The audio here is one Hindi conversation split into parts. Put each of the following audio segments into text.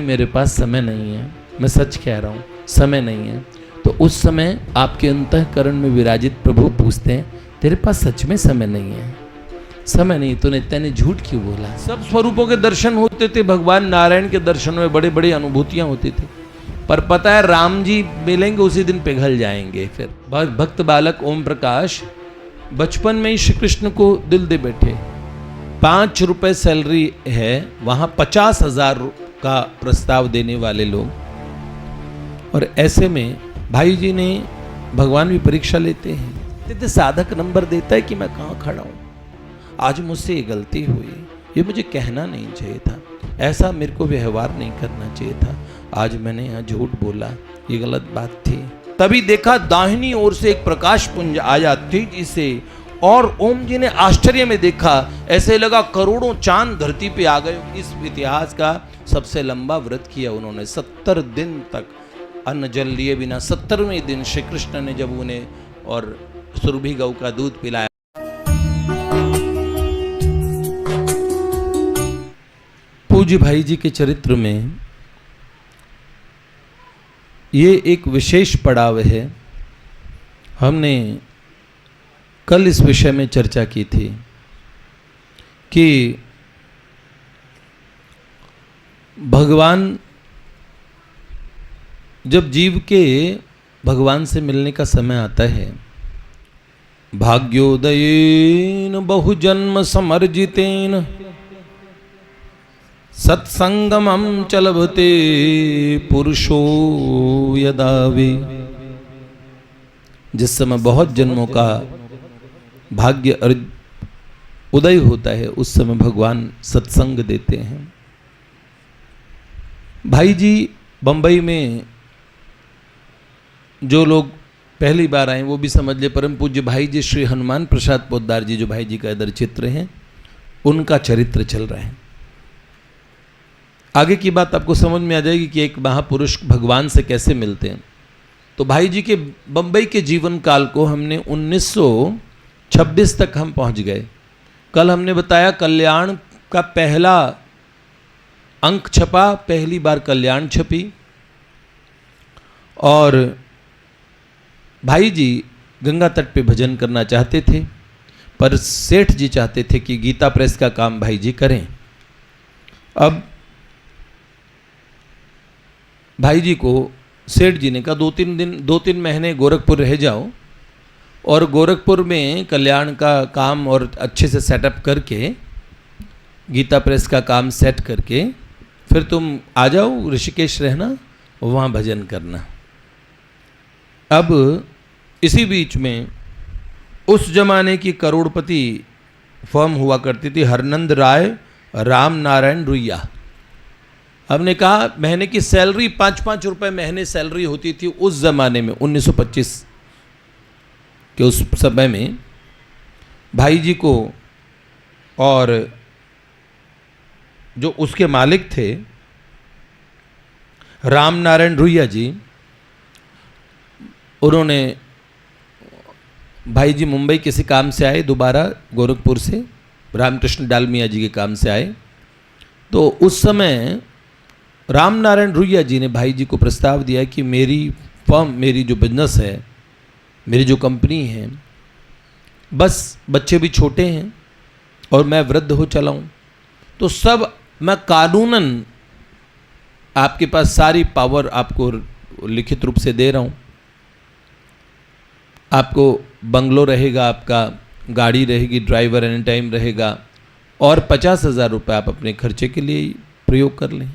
मेरे पास समय नहीं है, मैं सच कह रहा हूँ, समय नहीं है। तो उस समय आपके अंतःकरण में विराजित प्रभु पूछते हैं, तेरे पास सच में समय नहीं है? समय नहीं, तो नित्या ने झूठ क्यों बोला? सब स्वरूपों के दर्शन होते थे, भगवान नारायण के दर्शनों में बड़े बड़ी अनुभूतियां होती थी, पर पता है राम जी मिलेंगे उसी दिन पिघल जाएंगे। फिर भक्त बालक ओम प्रकाश बचपन में ही श्री कृष्ण को दिल दे बैठे। 5 रुपए सैलरी है, वहां 50,000 का प्रस्ताव देने वाले लोग। और ऐसे में भाई जी ने, भगवान भी परीक्षा लेते हैं, साधक नंबर देता है कि मैं कहाँ खड़ा हूँ, आज मुझसे ये गलती हुई, ये मुझे कहना नहीं चाहिए था, ऐसा मेरे को व्यवहार नहीं करना चाहिए था, आज मैंने यहाँ झूठ बोला, ये गलत बात थी। तभी देखा दाहिनी ओर से एक प्रकाश पुंज आया तेजी से, और ओम जी ने आश्चर्य में देखा, ऐसे लगा करोड़ों चांद धरती पे आ गए। इस इतिहास का सबसे लंबा व्रत किया उन्होंने, 70 दिन तक अन्न जल लिए बिना। 70वें दिन श्री कृष्ण ने जब उन्हें और सुरभि गौ का दूध पिलाया। पूज्य भाई जी के चरित्र में ये एक विशेष पड़ाव है। हमने कल इस विषय में चर्चा की थी कि भगवान, जब जीव के भगवान से मिलने का समय आता है, भाग्योदयेन बहुजन्म समर्जितेन सत्संगमं च लभते पुरुषो यदा वे। जिस समय बहुत जन्मों का भाग्य उदय होता है, उस समय भगवान सत्संग देते हैं। भाई जी बंबई में जो लोग पहली बार आए वो भी समझ ले, परम पूज्य भाई जी श्री हनुमान प्रसाद पोद्दार जी, जो भाई जी का इधर चित्र है, उनका चरित्र चल रहा है। आगे की बात आपको समझ में आ जाएगी कि एक महापुरुष भगवान से कैसे मिलते हैं। तो भाई जी के बंबई के जीवन काल को हमने 1926 तक हम पहुंच गए। कल हमने बताया कल्याण का पहला अंक छपा, पहली बार कल्याण छपी, और भाई जी गंगा तट पे भजन करना चाहते थे, पर सेठ जी चाहते थे कि गीता प्रेस का काम भाई जी करें। अब भाई जी को सेठ जी ने कहा 2-3 महीने गोरखपुर रह जाओ, और गोरखपुर में कल्याण का काम और अच्छे से सेटअप करके, गीता प्रेस का काम सेट करके, फिर तुम आ जाओ ऋषिकेश रहना, वहाँ भजन करना। अब इसी बीच में उस जमाने की करोड़पति फर्म हुआ करती थी हरनंद राय राम नारायण रुइया। हमने कहा महीने की सैलरी 5-5 रुपए महीने सैलरी होती थी उस जमाने में, 1925 के उस समय में। भाई जी को और जो उसके मालिक थे राम नारायण रुइया जी, उन्होंने, भाई जी मुंबई किसी काम से आए, दोबारा गोरखपुर से रामकृष्ण डालमिया जी के काम से आए। तो उस समय राम नारायण रुइया जी ने भाई जी को प्रस्ताव दिया कि मेरी फर्म, मेरी जो बिजनेस है, मेरी जो कंपनी है, बस बच्चे भी छोटे हैं और मैं वृद्ध हो चला हूँ, तो सब मैं कानूनन आपके पास सारी पावर आपको लिखित रूप से दे रहा हूँ। आपको बंगलो रहेगा, आपका गाड़ी रहेगी, ड्राइवर एनी टाइम रहेगा, और 50,000 रुपये आप अपने खर्चे के लिए प्रयोग कर लें।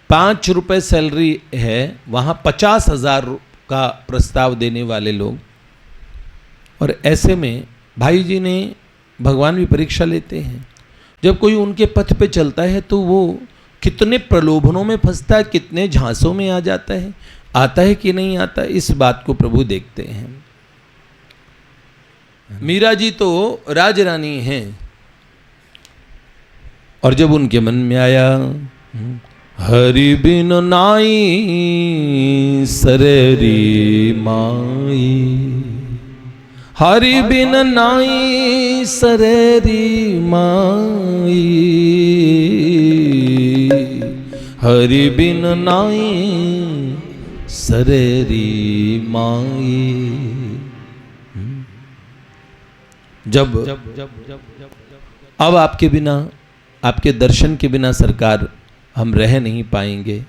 5 रुपए सैलरी है, वहाँ 50,000 का प्रस्ताव देने वाले लोग। और ऐसे में भाई जी ने, भगवान भी परीक्षा लेते हैं। जब कोई उनके पथ पे चलता है तो वो कितने प्रलोभनों में फंसता है, कितने झांसों में आ जाता है, आता है कि नहीं आता, इस बात को प्रभु देखते हैं। मीरा जी तो राजरानी हैं, और जब उनके मन में आया हरि बिन नाई सरेरी माई, हरि बिन नाई सरेरी माई, हरि बिन नाई सरेरी माई। जब अब आपके बिना, आपके दर्शन के बिना सरकार हम रह नहीं पाएंगे।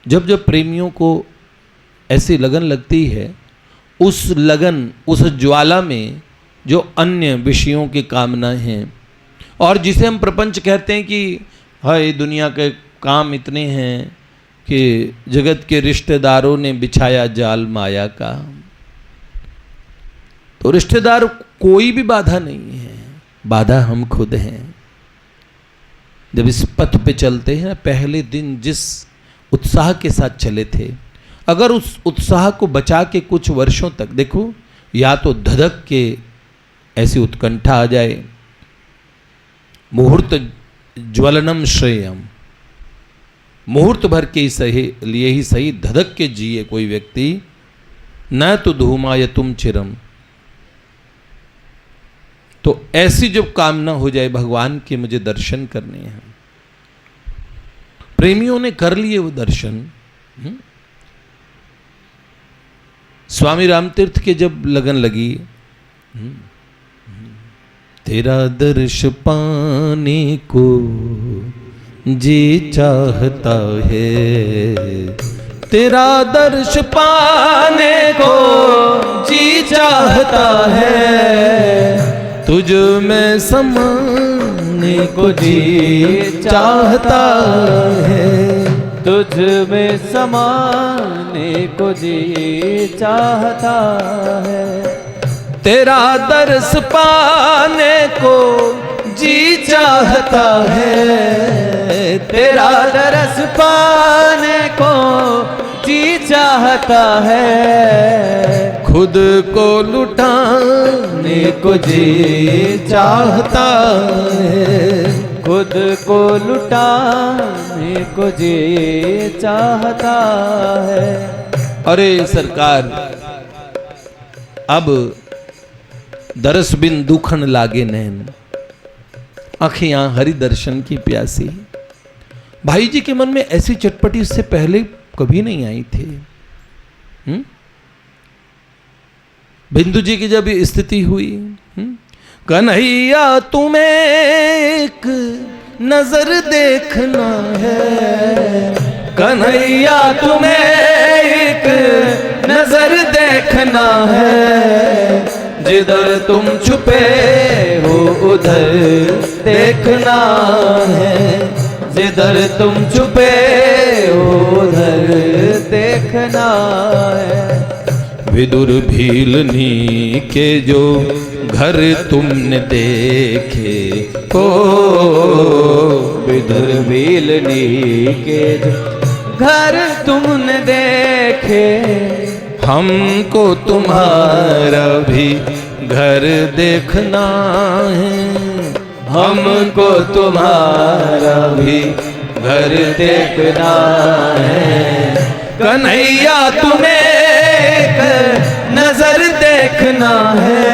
जब जब प्रेमियों को ऐसी लगन लगती है, उस लगन, उस ज्वाला में जो अन्य विषयों की कामना हैं, और जिसे हम प्रपंच कहते हैं कि हाय दुनिया के काम इतने हैं कि जगत के रिश्तेदारों ने बिछाया जाल माया का, तो रिश्तेदार कोई भी बाधा नहीं है, बाधा हम खुद हैं। जब इस पथ पे चलते हैं, पहले दिन जिस उत्साह के साथ चले थे, अगर उस उत्साह को बचा के कुछ वर्षों तक देखो, या तो धधक के ऐसी उत्कंठा आ जाए, मुहूर्त ज्वलनम श्रेयम, मुहूर्त भर के लिए ही सही धधक के जिए कोई व्यक्ति, न तो धूमाय तुम चिरम। तो ऐसी जब कामना हो जाए भगवान के मुझे दर्शन करने हैं, प्रेमियों ने कर लिए वो दर्शन। स्वामी रामतीर्थ के जब लगन लगी, तेरा दर्श पाने को जी चाहता है, तेरा दर्श पाने को जी चाहता है, तुझ में समाने को जी चाहता है, तुझ में समाने को जी चाहता है, तेरा दर्श पाने को जी चाहता है, तेरा दर्श पाने को जी चाहता है, खुद को लुटाने को जी चाहता है, खुद को लुटाने को जी चाहता है। अरे सरकार, अब दरस बिन दुखन लागे नैन, आँखियां हरि दर्शन की प्यासी। भाई जी के मन में ऐसी चटपटी इससे पहले कभी नहीं आई थी। बिंदु जी की जब ये स्थिति हुई, कन्हैया तुम्हें एक नजर देखना है, कन्हैया तुम्हें एक नजर देखना है, जिधर तुम छुपे हो उधर देखना है, जिधर तुम छुपे हो उधर देखना है। विदुर भीलनी के जो घर तुमने देखे हो, विदुर भीलनी के जो घर तुमने देखे, हमको तुम्हारा भी घर देखना है, हमको तुम्हारा भी घर देखना है। कन्हैया तुम्हें एक नजर देखना है,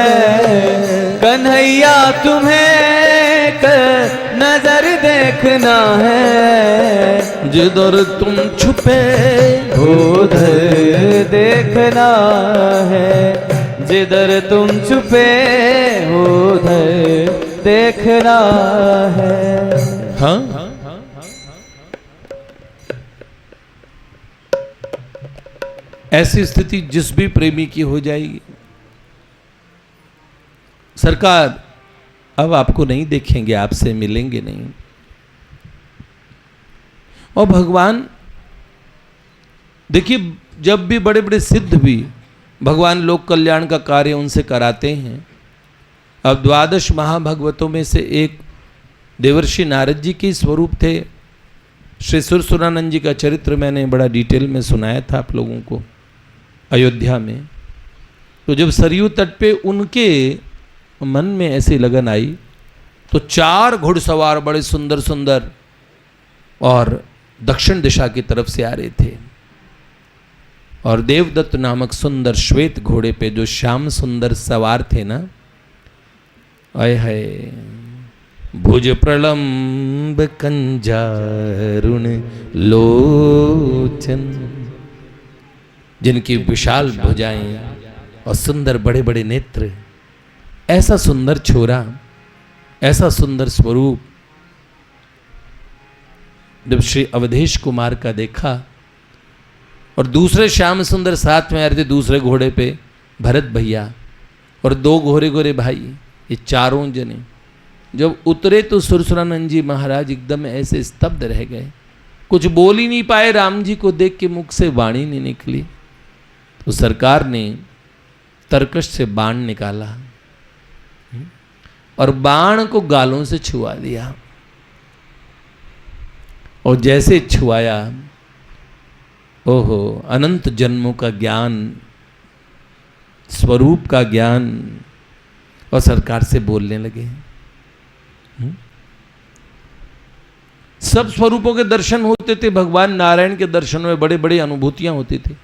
कन्हैया तुम्हें एक नजर देखना है, जिधर तुम छुपे हो उधर देखना है, जिधर तुम छुपे हो उधर देखना है। हाँ, ऐसी स्थिति जिस भी प्रेमी की हो जाएगी, सरकार अब आपको नहीं देखेंगे, आपसे मिलेंगे नहीं। और भगवान देखिए, जब भी बड़े बड़े सिद्ध भी भगवान लोक कल्याण का कार्य उनसे कराते हैं। अब 12 महाभगवतों में से एक देवर्षि नारद जी के स्वरूप थे। श्री सुरसुरानंद जी का चरित्र मैंने बड़ा डिटेल में सुनाया था आप लोगों को अयोध्या में। तो जब सरयू तट पे उनके मन में ऐसी लगन आई, तो 4 घुड़सवार बड़े सुंदर सुंदर और दक्षिण दिशा की तरफ से आ रहे थे, और देवदत्त नामक सुंदर श्वेत घोड़े पे जो श्याम सुंदर सवार थे ना, आय हाय, भुज प्रलंब कंजारुण लोचन, जिनकी विशाल भुजाएं और सुंदर बड़े बड़े नेत्र, ऐसा सुंदर छोरा, ऐसा सुंदर स्वरूप जब श्री अवधेश कुमार का देखा, और दूसरे श्याम सुंदर साथ में आ रहे थे दूसरे घोड़े पे, भरत भैया और दो घोड़े घोड़े भाई, ये चारों जने जब उतरे तो सुरसुरानंद जी महाराज एकदम ऐसे स्तब्ध रह गए, कुछ बोल ही नहीं पाए। राम जी को देख के मुख से वाणी नहीं निकली। तो सरकार ने तरकश से बाण निकाला और बाण को गालों से छुआ दिया, और जैसे छुआया, ओहो, अनंत जन्मों का ज्ञान, स्वरूप का ज्ञान, और सरकार से बोलने लगे। सब स्वरूपों के दर्शन होते थे, भगवान नारायण के दर्शनों में बड़े बड़ी अनुभूतियां होती थी,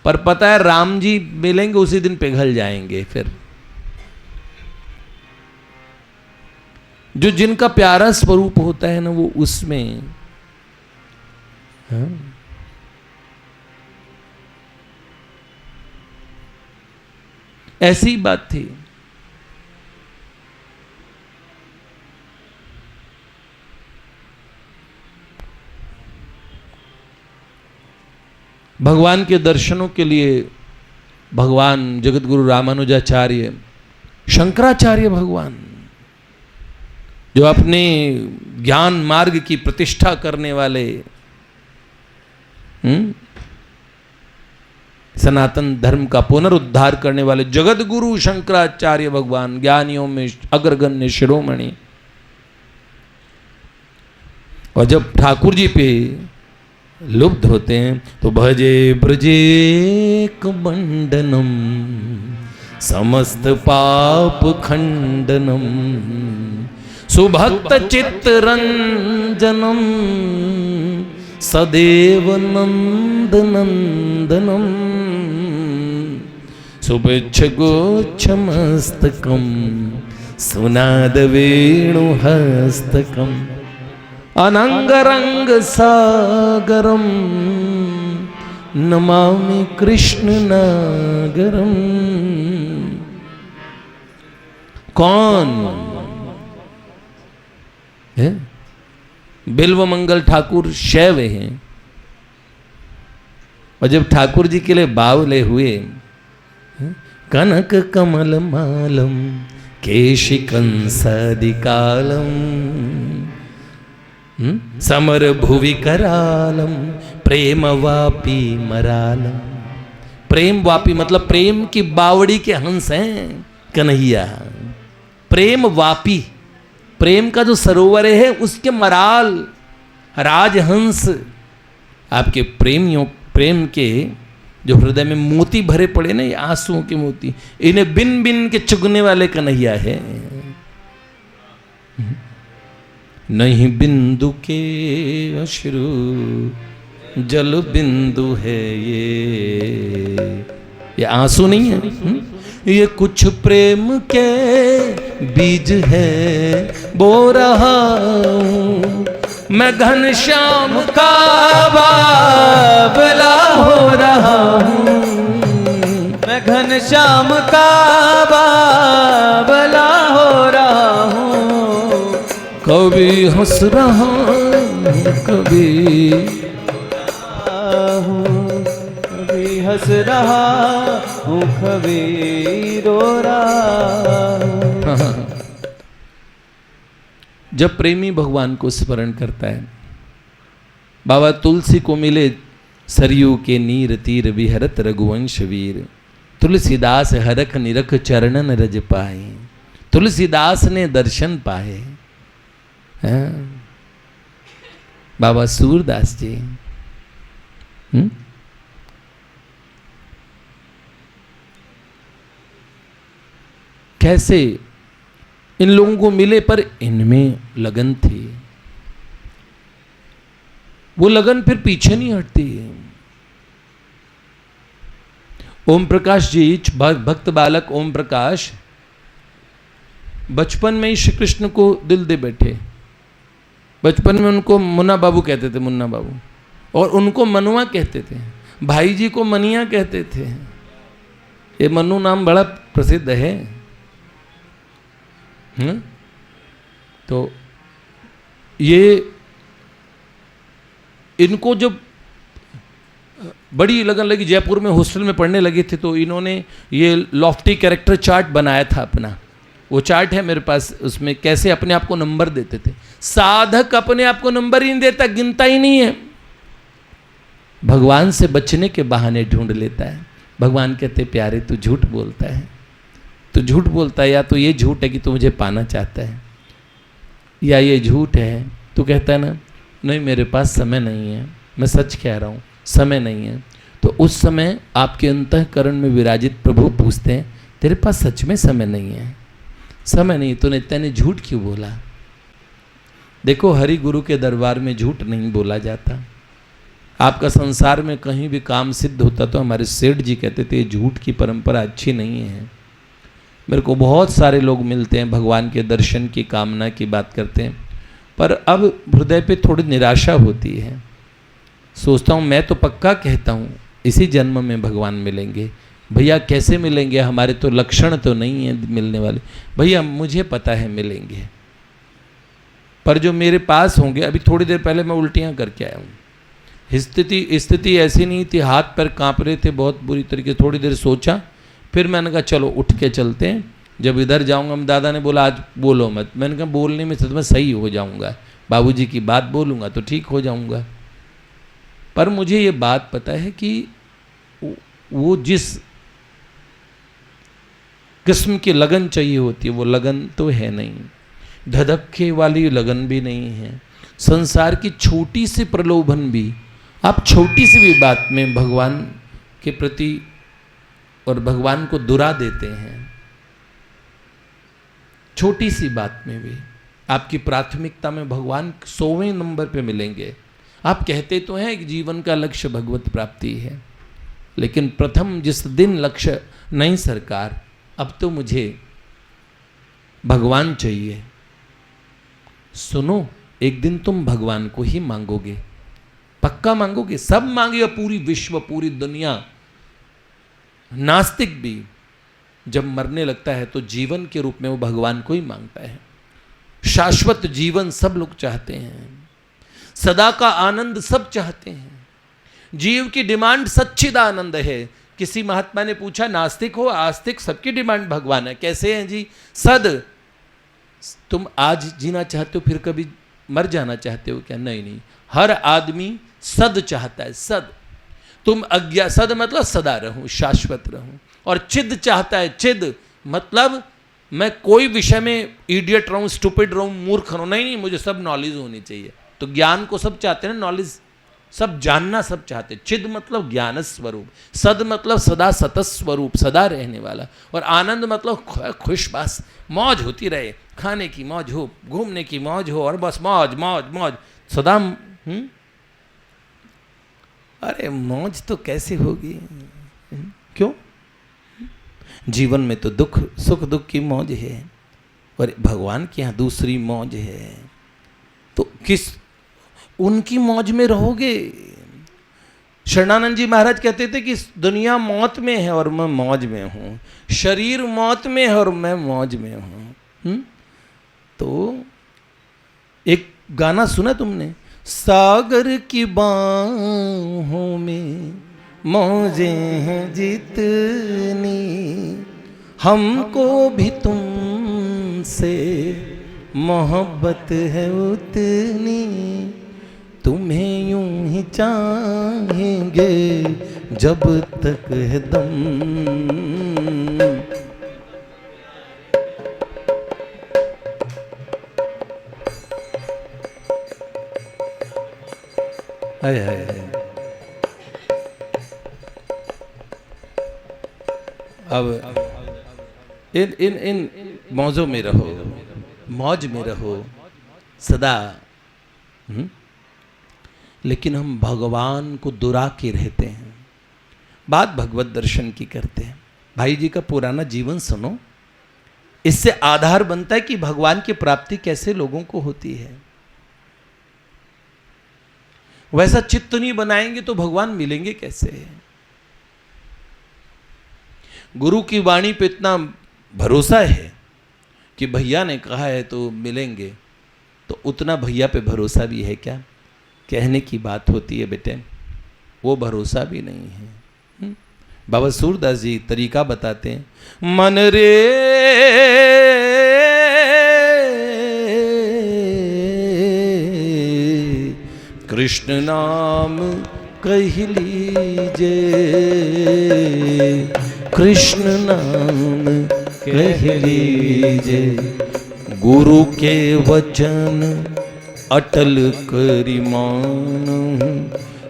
पर पता है राम जी मिलेंगे उसी दिन पिघल जाएंगे। फिर जो जिनका प्यारा स्वरूप होता है ना, वो उसमें, हाँ, ऐसी बात थी। भगवान के दर्शनों के लिए भगवान जगतगुरु रामानुजाचार्य, शंकराचार्य भगवान, जो अपने ज्ञान मार्ग की प्रतिष्ठा करने वाले, सनातन धर्म का पुनरुद्धार करने वाले जगतगुरु शंकराचार्य भगवान, ज्ञानियों में अग्रगण्य शिरोमणि, और जब ठाकुर जी पे लुब्ध होते हैं तो भजे ब्रजे मंडनम समस्त पाप खंडनम सुभक्त चित्तरंजनम सदैव नंद नंदनम सुभिक्ष गोच्छमस्तकम सुनाद वेणुहस्तकम अनंगरंग सागरम नमामि कृष्ण नागरम। कौन है? बिल्व मंगल ठाकुर शैव हैं, और जब ठाकुर जी के लिए बावले हुए, कनक कमल मालम केशि कंसादिकालम समर भुवि करालम प्रेम वापी मरालम। प्रेम वापी मतलब प्रेम की बावड़ी के हंस हैं कन्हैया। प्रेम वापी, प्रेम का जो सरोवर है उसके मराल राजहंस, आपके प्रेमियों, प्रेम के जो हृदय में मोती भरे पड़े ना, ये आंसुओं के मोती, इन्हें बिन बिन के चुगने वाले कन्हैया है। नहीं बिंदु के अश्रु जल बिंदु है ये आंसू नहीं है, ये कुछ प्रेम के बीज है बो रहा हूँ मैं, घनश्याम का बाबला हो रहा हूँ मैं, घनश्याम का बाबला हो रहा हूँ। कभी हंस रहा हूँ कभी हंस रहा हूँ कभी रो रहा हूँ। जब प्रेमी भगवान को स्मरण करता है, बाबा तुलसी को मिले सरयू के नीर तीर विहरत रघुवंश वीर, तुलसीदास हरख निरख चरणन रज पाए। तुलसीदास ने दर्शन पाए। बाबा सूरदास जी, कैसे इन लोगों को मिले, पर इनमें लगन थी। वो लगन फिर पीछे नहीं हटती। ओम प्रकाश जी, भक्त बालक ओम प्रकाश बचपन में ही श्री कृष्ण को दिल दे बैठे। बचपन में उनको मुन्ना बाबू कहते थे, मुन्ना बाबू, और उनको मनुआ कहते थे। भाई जी को मनिया कहते थे। ये मनु नाम बड़ा प्रसिद्ध है। तो ये इनको जब बड़ी लगन लगी, जयपुर में हॉस्टल में पढ़ने लगे थे, तो इन्होंने ये लॉफ्टी कैरेक्टर चार्ट बनाया था अपना। वो चार्ट है मेरे पास, उसमें कैसे अपने आप को नंबर देते थे। साधक अपने आप को नंबर ही नहीं देता, गिनता ही नहीं है, भगवान से बचने के बहाने ढूंढ लेता है। भगवान कहते प्यारे तू झूठ बोलता है, तू झूठ बोलता है, या तो ये झूठ है कि तू मुझे पाना चाहता है, या ये झूठ है तू कहता है ना नहीं मेरे पास समय नहीं है, मैं सच कह रहा हूँ समय नहीं है। तो उस समय आपके अंतःकरण में विराजित प्रभु पूछते हैं तेरे पास सच में समय नहीं है? समय नहीं, तूने तेने झूठ क्यों बोला? देखो हरि गुरु के दरबार में झूठ नहीं बोला जाता। आपका संसार में कहीं भी काम सिद्ध होता तो हमारे सेठ जी कहते थे झूठ की परंपरा अच्छी नहीं है। मेरे को बहुत सारे लोग मिलते हैं, भगवान के दर्शन की कामना की बात करते हैं, पर अब हृदय पे थोड़ी निराशा होती है। सोचता हूँ मैं तो पक्का कहता हूँ इसी जन्म में भगवान मिलेंगे। भैया कैसे मिलेंगे, हमारे तो लक्षण तो नहीं है मिलने वाले। भैया मुझे पता है मिलेंगे, पर जो मेरे पास होंगे, अभी थोड़ी देर पहले मैं उल्टियाँ करके आया हूँ। स्थिति ऐसी नहीं थी, हाथ पैर काँप रहे थे बहुत बुरी तरीके। थोड़ी देर सोचा, फिर मैंने कहा चलो उठ के चलते हैं। जब इधर जाऊंगा, दादा ने बोला आज बोलो मत। मैंने कहा बोलने में मैं सही हो जाऊंगा, बाबूजी की बात बोलूंगा तो ठीक हो जाऊंगा। पर मुझे ये बात पता है कि वो जिस किस्म की लगन चाहिए होती है वो लगन तो है नहीं, धधक्के वाली लगन भी नहीं है। संसार की छोटी सी प्रलोभन भी, आप छोटी सी भी बात में भगवान के प्रति और भगवान को दुरा देते हैं। छोटी सी बात में भी आपकी प्राथमिकता में भगवान 100वें नंबर पे मिलेंगे। आप कहते तो हैं कि जीवन का लक्ष्य भगवत प्राप्ति है, लेकिन प्रथम जिस दिन लक्ष्य नहीं सरकार, अब तो मुझे भगवान चाहिए। सुनो, एक दिन तुम भगवान को ही मांगोगे, पक्का मांगोगे। सब मांगेगा, पूरी विश्व, पूरी दुनिया। नास्तिक भी जब मरने लगता है तो जीवन के रूप में वो भगवान को ही मांगता है। शाश्वत जीवन सब लोग चाहते हैं, सदा का आनंद सब चाहते हैं। जीव की डिमांड सच्चिदानंद है। किसी महात्मा ने पूछा नास्तिक हो आस्तिक सबकी डिमांड भगवान है, कैसे हैं जी? सद, तुम आज जीना चाहते हो फिर कभी मर जाना चाहते हो क्या? नहीं नहीं, हर आदमी सद चाहता है। सद, तुम अज्ञा, सद मतलब सदा रहूं, शाश्वत रहूं। और चिद चाहता है, चिद मतलब मैं कोई विषय में इडियट रहूं, स्टूपिड रहूं, मूर्ख रहूं, नहीं, मुझे सब नॉलेज होनी चाहिए। तो ज्ञान को सब चाहते हैं ना, नॉलेज सब जानना सब चाहते। चिद मतलब ज्ञान स्वरूप, सद मतलब सदा सत स्वरूप, सदा रहने वाला। और आनंद मतलब खुश, बस मौज होती रहे, खाने की मौज हो, घूमने की मौज हो, और बस मौज मौज मौज सदा। अरे मौज तो कैसे होगी? क्यों? जीवन में तो दुख सुख दुख की मौज है, और भगवान के यहाँ दूसरी मौज है। तो किस उनकी मौज में रहोगे? शरणानंद जी महाराज कहते थे कि दुनिया मौत में है और मैं मौज में हूँ, शरीर मौत में है और मैं मौज में हूँ। तो एक गाना सुना तुमने, सागर की बाहों में मौजें हैं जितनी, हमको भी तुमसे मोहब्बत है उतनी, तुम्हें यूं ही चाहेंगे जब तक है दम। हाय हाय हाय। अब इन मौजों में रहो, मौज में रहो सदा। लेकिन हम भगवान को दुरा के रहते हैं। बात भगवत दर्शन की करते हैं। भाई जी का पुराना जीवन सुनो, इससे आधार बनता है कि भगवान की प्राप्ति कैसे लोगों को होती है। वैसा चित्त नहीं बनाएंगे तो भगवान मिलेंगे कैसे। गुरु की वाणी पे इतना भरोसा है कि भैया ने कहा है तो मिलेंगे, तो उतना भैया पे भरोसा भी है क्या? कहने की बात होती है बेटे, वो भरोसा भी नहीं है। बाबा सूरदास जी तरीका बताते हैं, मन रे कृष्ण नाम कह लीजे, कृष्ण नाम कह लीजे, गुरु के वचन अटल करि मान,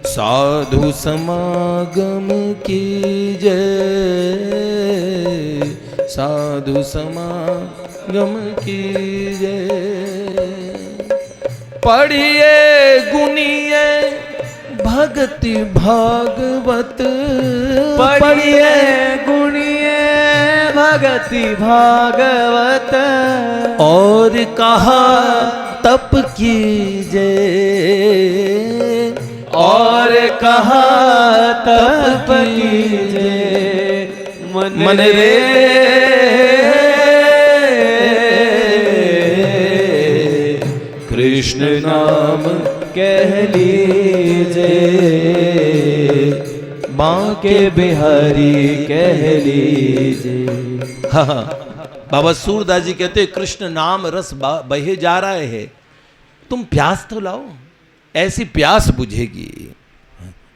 साधु समागम कीजे, साधु समागम कीजे। पढ़िए गुनिए भगति भागवत, पढ़िए गुनिए भगति भागवत, और कहा तप कीजे, और कहा तप कीजे। मन रे कृष्ण नाम कह लीजे, बांके बिहारी कह लीजे। हाँ, बाबा सूरदास जी कहते हैं कृष्ण नाम रस बहे जा रहा है, तुम प्यास तो लाओ, ऐसी प्यास बुझेगी।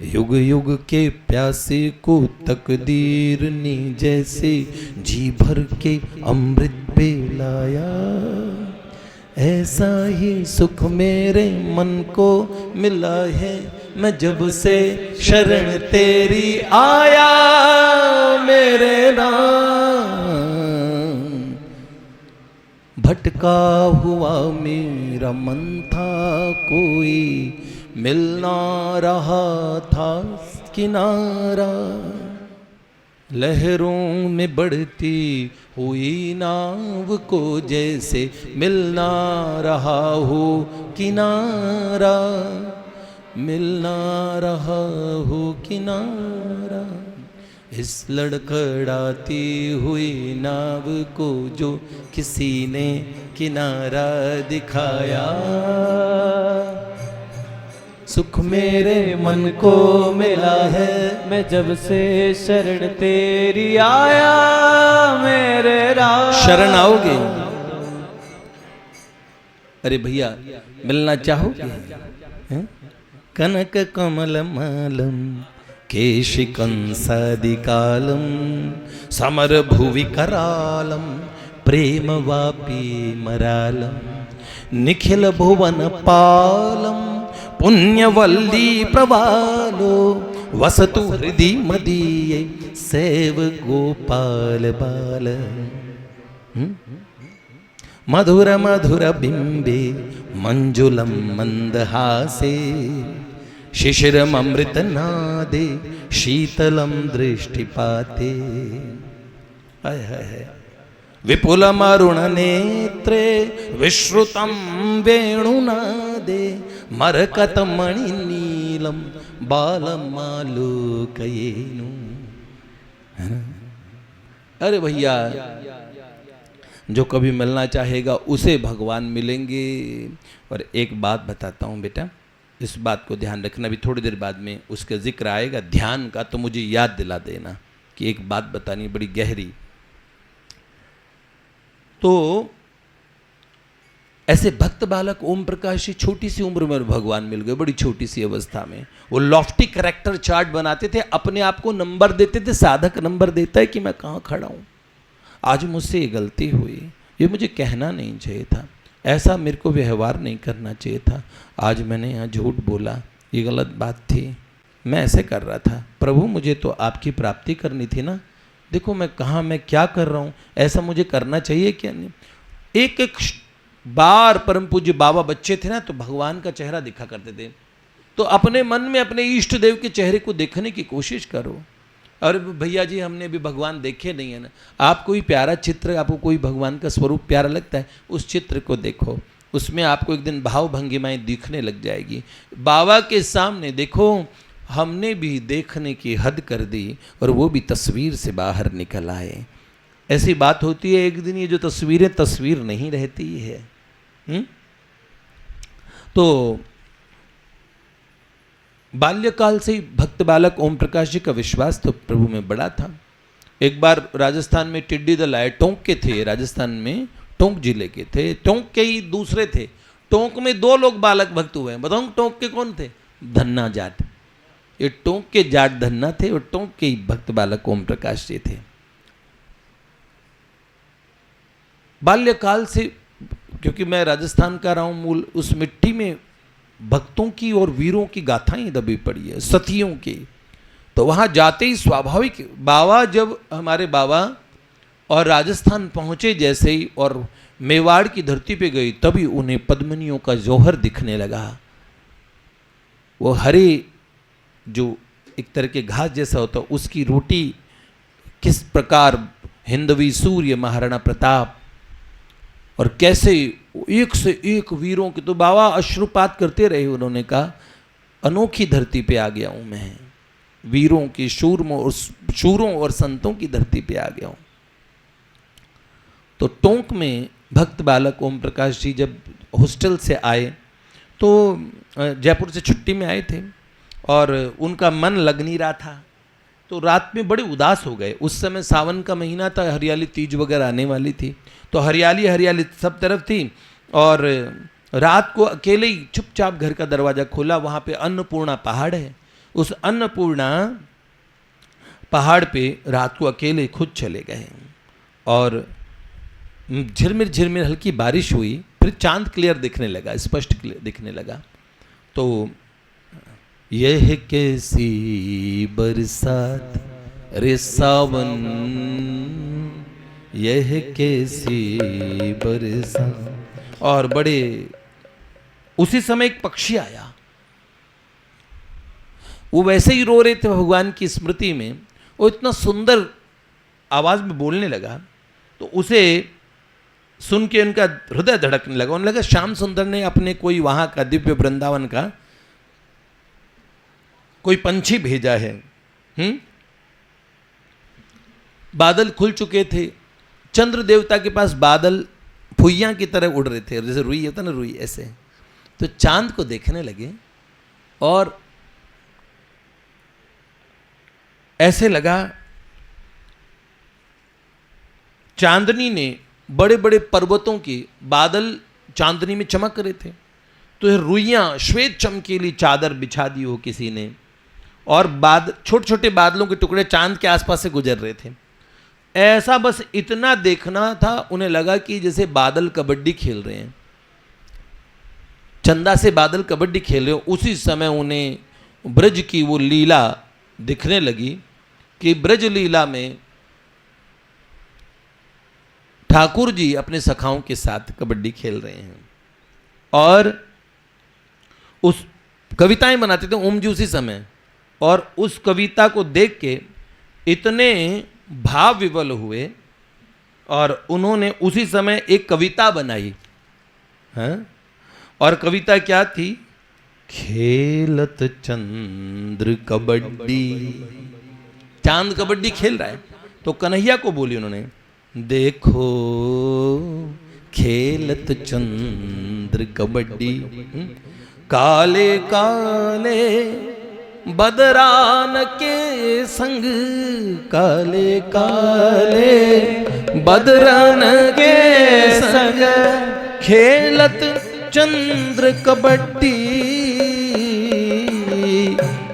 युग युग के प्यासे को तकदीर ने जैसे जी भर के अमृत पिलाया, ऐसा ही सुख मेरे मन को मिला है, मैं जब से शरण तेरी आया, मेरे नाम भटका हुआ मेरा मन था, कोई मिल ना रहा था किनारा, लहरों में बढ़ती हुई नाव को जैसे मिल ना रहा हो किनारा, मिल ना रहा हो किनारा, इस लड़खड़ाती हुई नाव को जो किसी ने किनारा दिखाया, सुख मेरे मन को मिला है, मैं जब से शरण तेरी आया, मेरे राम। शरण आओगे? अरे भैया मिलना चाहोगे? कनक कमल मालम केशि कंसादिकालम, समर भुवि करालम, प्रेम वापी मरालम, निखिल भुवन पालम, पुण्यवल्ली प्रवालो, वसतु हृदि मदीये, सेव गोपाल बाल। मधुर मधुर बिंबे मंजुलम मंदहासे, शिशिरम अमृत नादे, शीतलम दृष्टिपाते। हाय हाय हाय। विपुलमरुण नेत्रे विश्रुतं वेणुनादे, मरकतमणि नीलम बालमालोकयेनु। अरे भैया, जो कभी मिलना चाहेगा उसे भगवान मिलेंगे। और एक बात बताता हूँ बेटा, इस बात को ध्यान रखना, भी थोड़ी देर बाद में उसका जिक्र आएगा ध्यान का, तो मुझे याद दिला देना कि एक बात बतानी बड़ी गहरी। तो ऐसे भक्त बालक ओम प्रकाश जी छोटी सी उम्र में भगवान मिल गए, बड़ी छोटी सी अवस्था में। वो लॉफ्टी कैरेक्टर चार्ट बनाते थे, अपने आप को नंबर देते थे, साधक नंबर देता है कि मैं कहाँ खड़ा हूँ। आज मुझसे ये गलती हुई, ये मुझे कहना नहीं चाहिए था, ऐसा मेरे को व्यवहार नहीं करना चाहिए था, आज मैंने यहाँ झूठ बोला, ये गलत बात थी, मैं ऐसे कर रहा था। प्रभु मुझे तो आपकी प्राप्ति करनी थी ना, देखो मैं कहाँ, मैं क्या कर रहा हूँ, ऐसा मुझे करना चाहिए क्या नहीं। एक एक बार परम पूज्य बाबा बच्चे थे ना, तो भगवान का चेहरा दिखा करते थे, तो अपने मन में अपने इष्ट देव के चेहरे को देखने की कोशिश करो। और भैया जी हमने भी भगवान देखे नहीं है ना। आप कोई प्यारा चित्र, आपको कोई भगवान का स्वरूप प्यारा लगता है, उस चित्र को देखो, उसमें आपको एक दिन भाव भंगिमाएं दिखने लग जाएगी। बाबा के सामने देखो हमने भी देखने की हद कर दी और वो भी तस्वीर से बाहर निकल आए। ऐसी बात होती है, एक दिन ये जो तस्वीरें तस्वीर नहीं रहती है। तो बाल्यकाल से ही भक्त बालक ओम प्रकाश जी का विश्वास तो प्रभु में बड़ा था। एक बार राजस्थान में टिड्डी दल आए, टोंक के थे, राजस्थान में टोंक जिले के थे, टोंक के ही दूसरे थे। टोंक में 2 लोग बालक भक्त हुए हैं, बताऊं टोंक के कौन थे? धन्ना जाट। ये टोंक के जाट धन्ना थे और टोंक के ही भक्त बालक ओम प्रकाश जी थे। बाल्यकाल से, क्योंकि मैं राजस्थान का रहा हूं मूल, उस मिट्टी में भक्तों की और वीरों की गाथाएं दबी पड़ी है, सतियों की। तो वहां जाते ही स्वाभाविक बाबा, जब हमारे बाबा और राजस्थान पहुंचे जैसे ही और मेवाड़ की धरती पे गई, तभी उन्हें पद्मनियों का जौहर दिखने लगा। वो हरे जो एक तरह के घास जैसा होता, उसकी रोटी किस प्रकार हिंदवी सूर्य महाराणा प्रताप और कैसे एक से एक वीरों की, तो बाबा अश्रुपात करते रहे। उन्होंने कहा अनोखी धरती पे आ गया हूं मैं, वीरों की, शूरों और संतों की धरती पे आ गया हूं। तो टोंक में भक्त बालक ओम प्रकाश जी जब हॉस्टल से आए, तो जयपुर से छुट्टी में आए थे और उनका मन लग नहीं रहा था, तो रात में बड़े उदास हो गए। उस समय सावन का महीना था, हरियाली तीज वगैरह आने वाली थी, तो हरियाली हरियाली सब तरफ थी। और रात को अकेले ही चुपचाप घर का दरवाज़ा खोला, वहाँ पे अन्नपूर्णा पहाड़ है, उस अन्नपूर्णा पहाड़ पे रात को अकेले खुद चले गए और झिरमिर झिरमिर हल्की बारिश हुई, फिर चांद क्लियर दिखने लगा, स्पष्ट दिखने लगा। तो यह कैसी बरसात रे सावन, यह कैसी बरसात। और बड़े उसी समय एक पक्षी आया, वो वैसे ही रो रहे थे भगवान की स्मृति में, वो इतना सुंदर आवाज में बोलने लगा, तो उसे सुन के उनका हृदय धड़कने लगा। उन्हें लगा श्याम सुंदर ने अपने कोई वहां का दिव्य वृंदावन का कोई पंछी भेजा है। बादल खुल चुके थे, चंद्र देवता के पास बादल फुइयां की तरह उड़ रहे थे, जैसे रुई होता ना, रुई ऐसे। तो चांद को देखने लगे और ऐसे लगा चांदनी ने बड़े बड़े पर्वतों की, बादल चांदनी में चमक रहे थे, तो ये रुइयां श्वेत चमकीली चादर बिछा दी हो किसी ने, और छोटे छोटे बादलों के टुकड़े चांद के आसपास से गुजर रहे थे। ऐसा बस इतना देखना था। उन्हें लगा कि जैसे बादल कबड्डी खेल रहे हैं, चंदा से बादल कबड्डी खेल रहे हो। उसी समय उन्हें ब्रज की वो लीला दिखने लगी कि ब्रज लीला में ठाकुर जी अपने सखाओं के साथ कबड्डी खेल रहे हैं और उस कविताएं बनाते थे ओम जी उसी समय। और उस कविता को देख के इतने भाव विवल हुए और उन्होंने उसी समय एक कविता बनाई। हाँ? और कविता क्या थी? खेलत चंद्र कबड्डी, चांद कबड्डी खेल रहा है, तो कन्हैया को बोली उन्होंने, देखो खेलत चंद्र कबड्डी, काले काले बदरान के संग, काले काले बदरान के संग, खेलत चंद्र कबड्डी,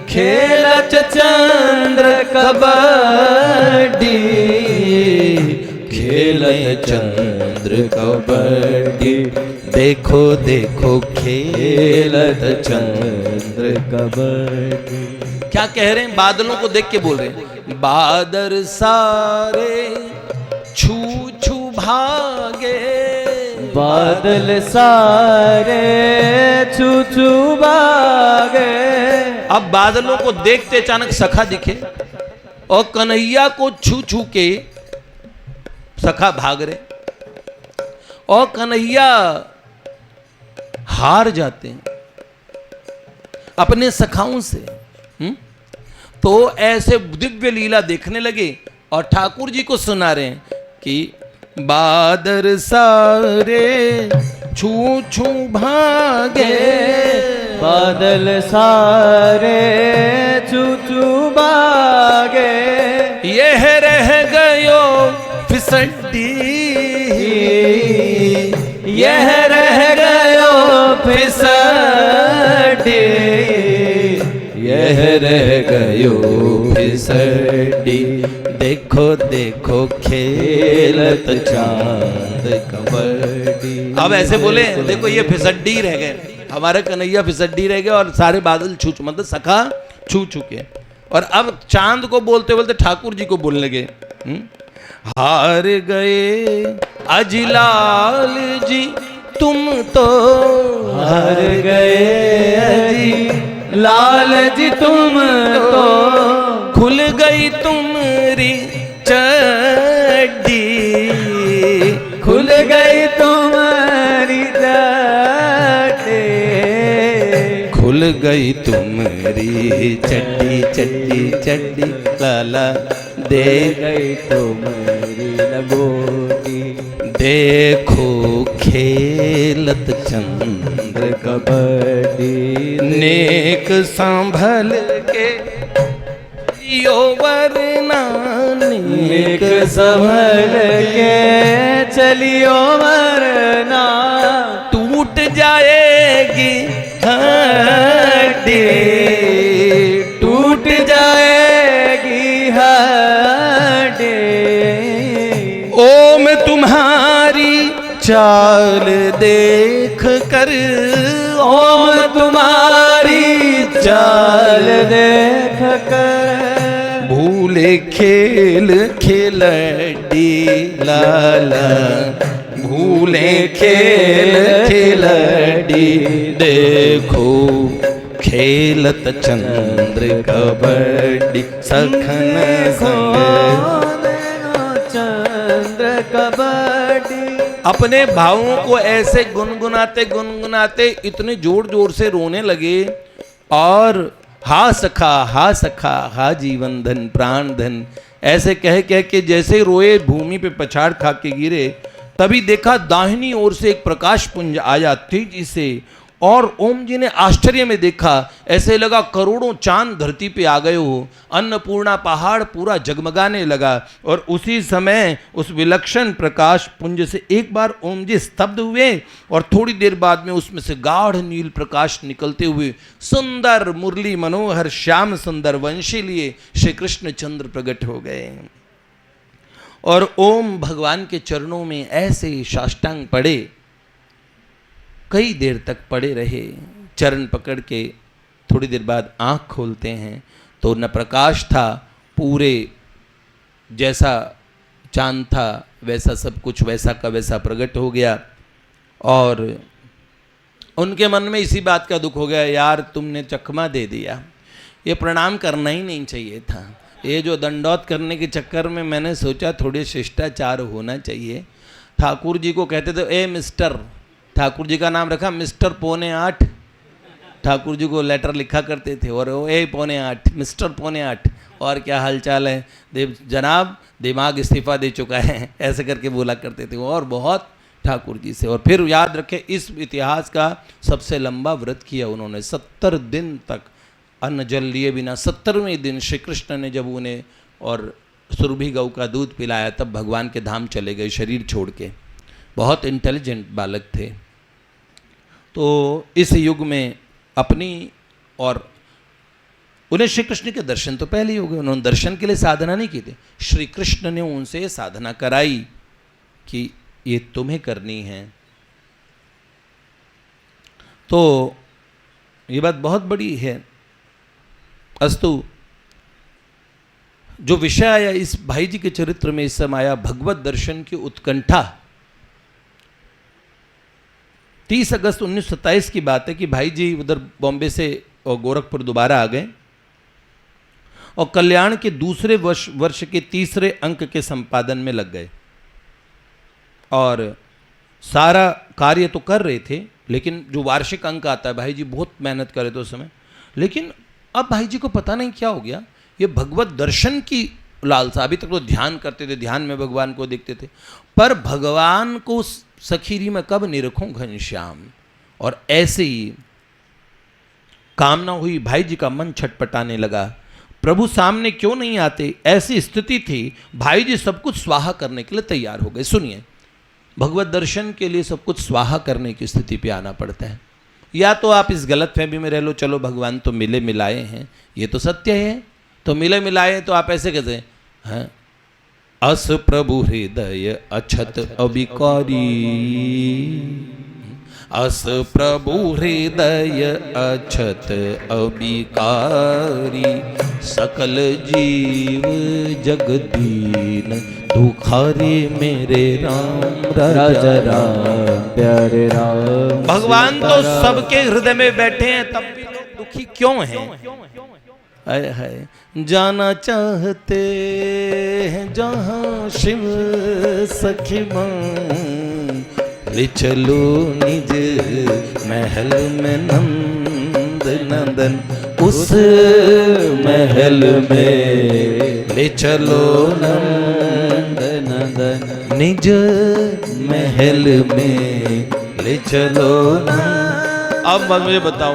खेलत चंद्र कबड्डी, खेलत चंद्र कबड्डी, देखो देखो खेलत चंद्र कबड्डी। क्या कह रहे हैं? बादलों को देख के बोल रहे हैं, बादल सारे छू छू भागे, बादल सारे छू छू भागे। अब बादलों को देखते अचानक सखा दिखे और कन्हैया को छू छू के सखा भाग रहे और कन्हैया हार जाते हैं अपने सखाओं से। तो ऐसे दिव्य लीला देखने लगे और ठाकुर जी को सुना रहे हैं कि बादर सारे छू छू भागे, बादल सारे छू छू भागे, यह रह गयो फिसड्डी, यह रह गयो फिसड्डी, यह रह गयो फिसड्डी। देखो देखो खेलत चांद कबड्डी। अब ऐसे बोले देखो ये फिसड्डी रह गए, हमारे कन्हैया फिसड्डी रह गए और सारे बादल छू मतलब सखा छू चुके। और अब चांद को बोलते बोलते ठाकुर जी को बोलने लगे, हार गए अजिलाल जी तुम तो, हार गए अजी लाल जी तुम तो, खुल गई तुम्हारी चड्डी, खुल गई तुम्हारी चड्डी, खुल गई तुम्हारी चड्डी चड्डी चड्डी, लाला दे गई तुम्हारी लगोटी, देखो खेलत चंद्र कबड्डी, नेक संभल के यो वरना, नेक संभल के चलियो वरना, टूट जाएगी हड्डी, टूट जाएगी हड्डी, ओ मैं तुम्हारी चाल देख कर, ओम तुम्हारी चाल देख कर, भूले खेल खिलड़ी लाला, भूले खेल खिलड़ी, देखो खेलत चंद्र कबड्डी, सखन संग चंद्र कबड्डी। अपने भावों को ऐसे गुनगुनाते गुनगुनाते इतने जोर जोर से रोने लगे और हा सखा हा जीवन धन प्राण धन ऐसे कह कह के जैसे रोए भूमि पे पछाड़ खा के गिरे, तभी देखा दाहिनी ओर से एक प्रकाश पुंज आया तेजी से और ओम जी ने आश्चर्य में देखा, ऐसे लगा करोड़ों चांद धरती पे आ गए हो, अन्नपूर्णा पहाड़ पूरा जगमगाने लगा। और उसी समय उस विलक्षण प्रकाश पुंज से एक बार ओम जी स्तब्ध हुए और थोड़ी देर बाद में उसमें से गाढ़ नील प्रकाश निकलते हुए सुंदर मुरली मनोहर श्याम सुंदर वंशी लिए श्री कृष्ण चंद्र प्रकट हो गए। और ओम भगवान के चरणों में ऐसे साष्टांग पड़े, कई देर तक पड़े रहे, चरण पकड़ के थोड़ी देर बाद आंख खोलते हैं तो न प्रकाश था, पूरे जैसा चांद था वैसा सब कुछ वैसा का वैसा प्रकट हो गया। और उनके मन में इसी बात का दुख हो गया, यार तुमने चकमा दे दिया, ये प्रणाम करना ही नहीं चाहिए था, ये जो दंडौत करने के चक्कर में मैंने सोचा थोड़े शिष्टाचार होना चाहिए। ठाकुर जी को कहते थे ए मिस्टर, ठाकुर जी का नाम रखा मिस्टर पौने आठ, ठाकुर जी को लेटर लिखा करते थे और वो ए पौने आठ, मिस्टर पौने आठ, और क्या हालचाल है जनाब, दिमाग इस्तीफा दे चुका है, ऐसे करके बोला करते थे और बहुत ठाकुर जी से। और फिर याद रखें इस इतिहास का सबसे लंबा व्रत किया उन्होंने, 70 दिन तक अन्न जल लिए बिना। 70वें दिन श्री कृष्ण ने जब उन्हें और सुरभि गऊ का दूध पिलाया तब भगवान के धाम चले गए शरीर छोड़ के। बहुत इंटेलिजेंट बालक थे। तो इस युग में अपनी और उन्हें श्री कृष्ण के दर्शन तो पहले ही हो गए, उन्होंने दर्शन के लिए साधना नहीं की थी, श्री कृष्ण ने उनसे साधना कराई कि ये तुम्हें करनी है। तो ये बात बहुत बड़ी है। अस्तु, जो विषय आया इस भाई जी के चरित्र में इस समय आया भगवत दर्शन की उत्कंठा। 30 अगस्त 1927 की बात है कि भाई जी उधर बॉम्बे से और गोरखपुर दोबारा आ गए और कल्याण के दूसरे वर्ष के तीसरे अंक के संपादन में लग गए और सारा कार्य तो कर रहे थे, लेकिन जो वार्षिक अंक आता है, भाई जी बहुत मेहनत करे थे उस समय, लेकिन अब भाई जी को पता नहीं क्या हो गया, ये भगवत दर्शन की लालसा। अभी तक तो ध्यान करते थे, ध्यान में भगवान को देखते थे, पर भगवान को सखीरी में कब नहीं रखूं घनश्याम। और ऐसे ही कामना हुई, भाई जी का मन छटपटाने लगा, प्रभु सामने क्यों नहीं आते, ऐसी स्थिति थी, भाई जी सब कुछ स्वाहा करने के लिए तैयार हो गए। सुनिए, भगवत दर्शन के लिए सब कुछ स्वाहा करने की स्थिति पे आना पड़ता है। या तो आप इस गलतफहमी में रह लो, चलो भगवान तो मिले मिलाए हैं, ये तो सत्य है, तो मिले मिलाए तो आप ऐसे कहते हैं, अस प्रभु हृदय अछत अविकारी, अस प्रभु हृदय अछत अविकारी, सकल जीव जगदीन दुखारे मेरे राम राजा राम प्यारे राम। भगवान तो सबके हृदय में बैठे हैं, तब भी लोग दुखी क्यों हैं? हाय हाय, जाना चाहते हैं जहाँ शिव सखी मान, ले चलो निज महल में नंद नंदन, उस महल में ले चलो नंद नंदन, निज महल में ले चलो नंद। अब मुझे बताओ,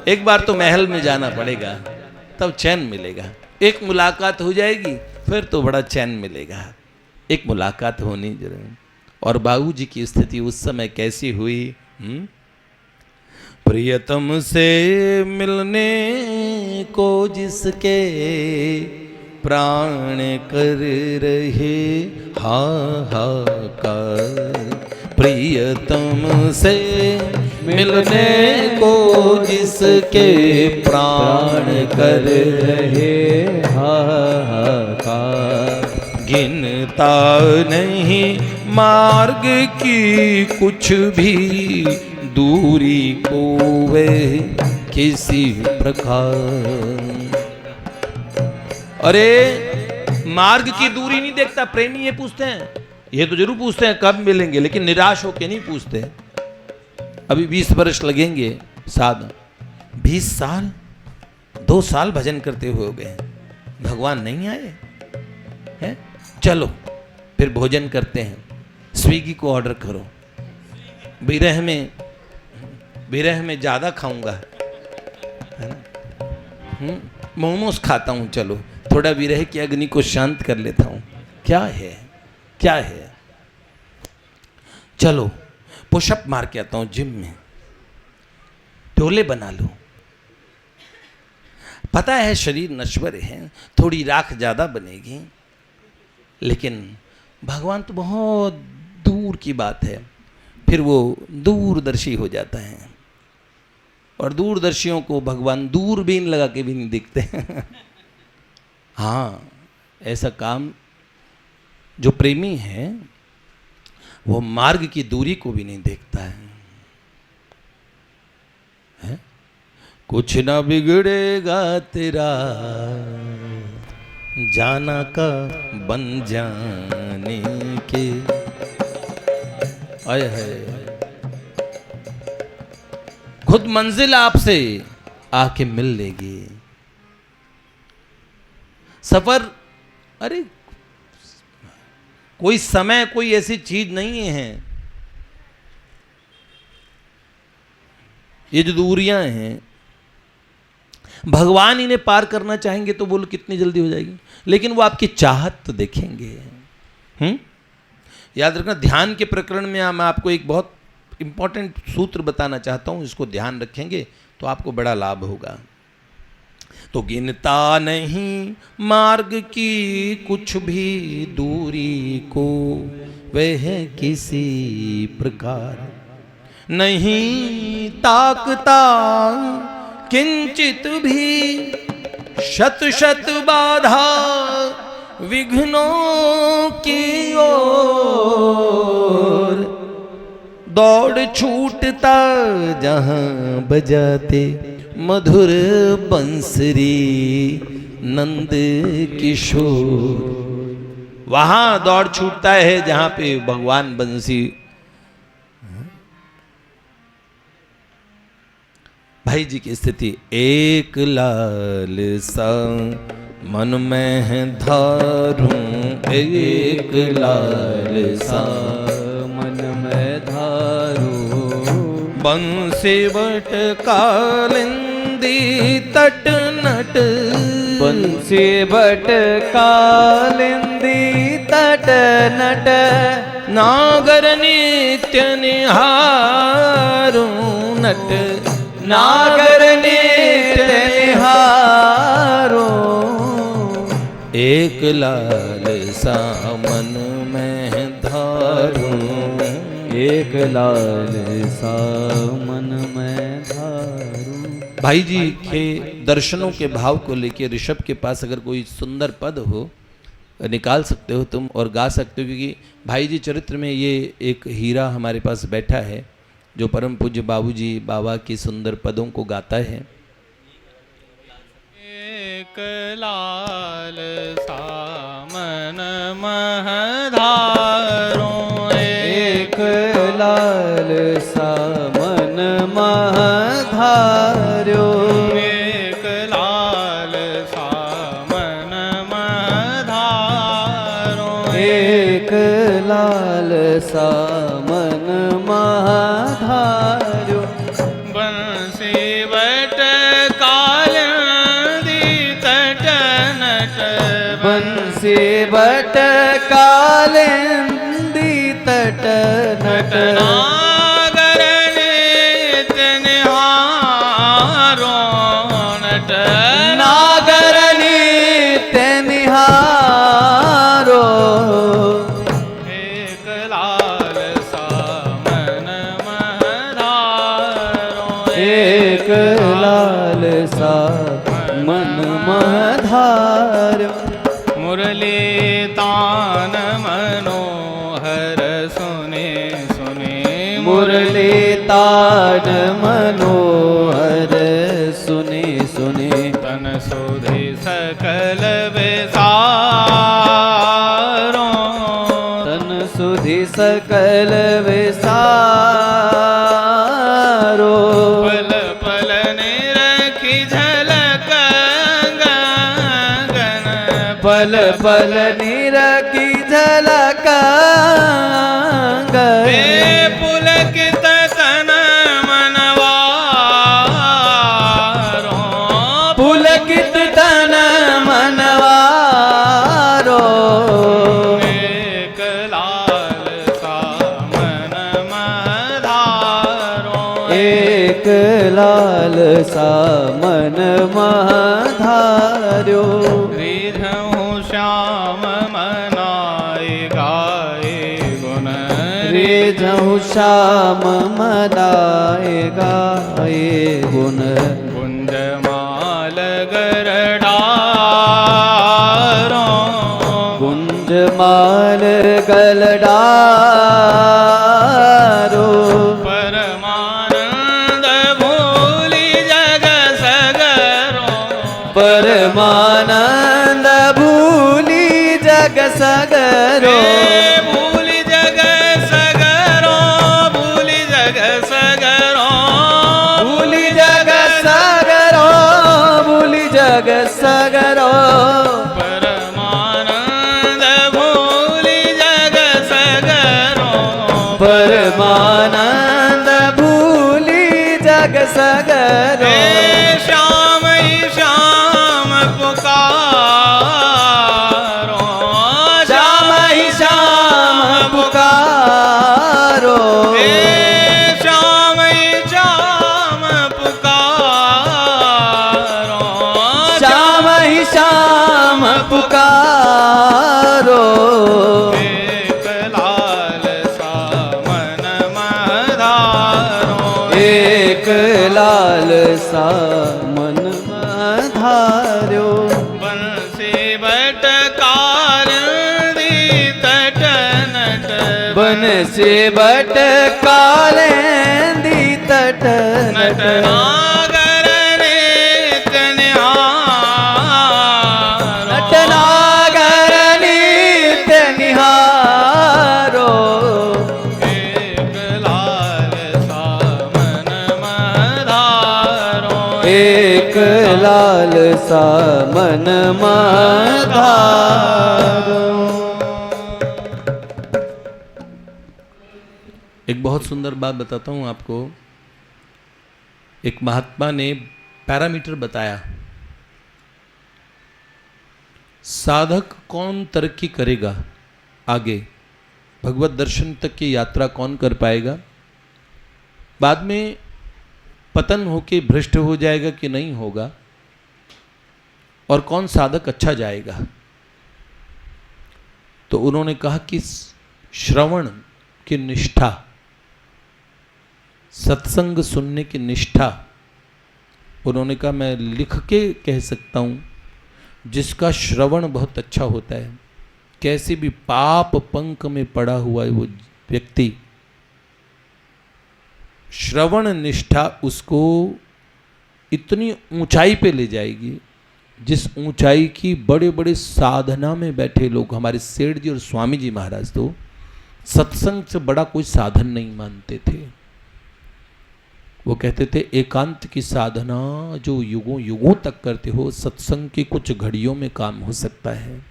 एक बार तो महल में जाना पड़ेगा, तब चैन मिलेगा। एक मुलाकात हो जाएगी, फिर तो बड़ा चैन मिलेगा। एक मुलाकात होनी जरूर। और बाबूजी की स्थिति उस समय कैसी हुई? प्रियतम से मिलने को जिसके प्राण कर रहे हाहाकार, प्रियतम से मिलने को जिसके प्राण कर रहे हाहाकार, गिनता नहीं मार्ग की कुछ भी दूरी को वे किसी प्रकार। अरे मार्ग की दूरी नहीं देखता प्रेमी, ये पूछते हैं, ये तो जरूर पूछते हैं कब मिलेंगे, लेकिन निराश होके नहीं पूछते। अभी 20 वर्ष लगेंगे, 20 साल 2 साल भजन करते हुए हो गए, भगवान नहीं आए हैं। चलो फिर भोजन करते हैं, स्विगी को ऑर्डर करो, विरह में ज़्यादा खाऊंगा, है ना, मोमोज खाता हूँ, चलो थोड़ा विरह की अग्नि को शांत कर लेता हूँ। क्या है, क्या है, चलो पुशअप मार के आता हूँ जिम में, टोले बना लो। पता है शरीर नश्वर है, थोड़ी राख ज़्यादा बनेगी, लेकिन भगवान तो बहुत दूर की बात है। फिर वो दूरदर्शी हो जाता है, और दूरदर्शियों को भगवान दूरबीन लगा के भी नहीं दिखते हैं। हाँ, ऐसा काम जो प्रेमी है वो मार्ग की दूरी को भी नहीं देखता है? कुछ ना बिगड़ेगा तेरा जाना का बन जाने के। आए है खुद मंजिल आपसे आके मिल लेगी। सफर, अरे कोई समय कोई ऐसी चीज नहीं है, ये जो दूरियां हैं भगवान इन्हें पार करना चाहेंगे तो बोलो कितनी जल्दी हो जाएगी, लेकिन वो आपकी चाहत तो देखेंगे। याद रखना, ध्यान के प्रकरण में मैं आपको एक बहुत इंपॉर्टेंट सूत्र बताना चाहता हूं, इसको ध्यान रखेंगे तो आपको बड़ा लाभ होगा। तो गिनता नहीं मार्ग की कुछ भी दूरी को, वह किसी प्रकार नहीं ताकता किंचित भी, शत शत बाधा विघ्नों की ओर, दौड़ छूटता जहां बजाते मधुर बंसरी नंद किशोर। वहां दौड़ छूटता है जहां पे भगवान बंसी। भाई जी की स्थिति, एक लाल सा मन में है धारूं, एक लाल सा मन में धारूं, बंसी बट कालिंदी तट नट, बंसी बट कालिंदी तट नट, नागर नित्य निहारूं नट, नागर नित्य निहारूं, एक लाल सा मन में धारूं, एक लाल सा मन में धारूं। भाई जी के दर्शनों के भाव को लेके ऋषभ के पास अगर कोई सुंदर पद हो निकाल सकते हो तुम और गा सकते हो, क्योंकि भाई जी चरित्र में ये एक हीरा हमारे पास बैठा है जो परम पूज्य बाबूजी बाबा की सुंदर पदों को गाता है। एक लाल सा मन मह धारूं, एक लाल सा मन मह धारूं, एक लाल सा मन मह धारूं, एक लाल सा मन मह धारूं, बंसी बट कालिंदी तट नट, बंसी बट कालिंदी तट नट, नागर नित्य निहारूं नट, नागर नित्य निहारूं, एक लाल सा मन मह धारूं, एक लाल सा मन मह धारूं, मुरली तान मनोहर सुने सुने, मुरली तान मनोहर सुने सुने, तन सुधि सकल विसारों, तन सुधि सकल विसारो, पल पल निरखी झलक गगन, पल पल निरखी झलक हे पुलकित तन मनवारों, पुलकित तन मनवारो, एक लाल सा मन मह धारूं, एक लाल सा मन मह धार्यो, रिझहूं श्याम मनाए गाए गुण, रिझहूं श्याम मनाए गाए गुण, गुंजमाल गरडारों, गुंजमाल गलडारो, परमानंद भूली जग सगरों, परमानंद भूली जग सगरो, भूली जग सगरों, भूली जग सगरों, भूली जग सगरो, भूली जग सगरो, परमानंद भूली जग सगरों, परमानंद भूली जग सगरो, श्याम ही श्याम पुकारो, श्याम ही श्याम पुकारो, श्याम ही श्याम पुकारो, श्याम ही श्याम पुकारो, एक लाल सा मन मह धारूं, एक लाल सा मन मह धार्यो, बंसी बट कालिंदी तट नट, बन से बट कालेंदी तट नट नट, नागर एक लालसा मन में धारो। एक बहुत सुंदर बात बताता हूँ आपको। एक महात्मा ने पैरामीटर बताया, साधक कौन तरक्की करेगा आगे, भगवत दर्शन तक की यात्रा कौन कर पाएगा, बाद में पतन होके भ्रष्ट हो जाएगा कि नहीं होगा, और कौन साधक अच्छा जाएगा। तो उन्होंने कहा कि श्रवण की निष्ठा, सत्संग सुनने की निष्ठा, उन्होंने कहा मैं लिख के कह सकता हूं, जिसका श्रवण बहुत अच्छा होता है, कैसे भी पाप पंक में पड़ा हुआ है वो व्यक्ति, श्रवण निष्ठा उसको इतनी ऊंचाई पे ले जाएगी जिस ऊंचाई की बड़े बड़े साधना में बैठे लोग, हमारे सेठ जी और स्वामी जी महाराज तो सत्संग से बड़ा कोई साधन नहीं मानते थे। वो कहते थे एकांत की साधना जो युगों युगों तक करते हो, सत्संग की कुछ घड़ियों में काम हो सकता है।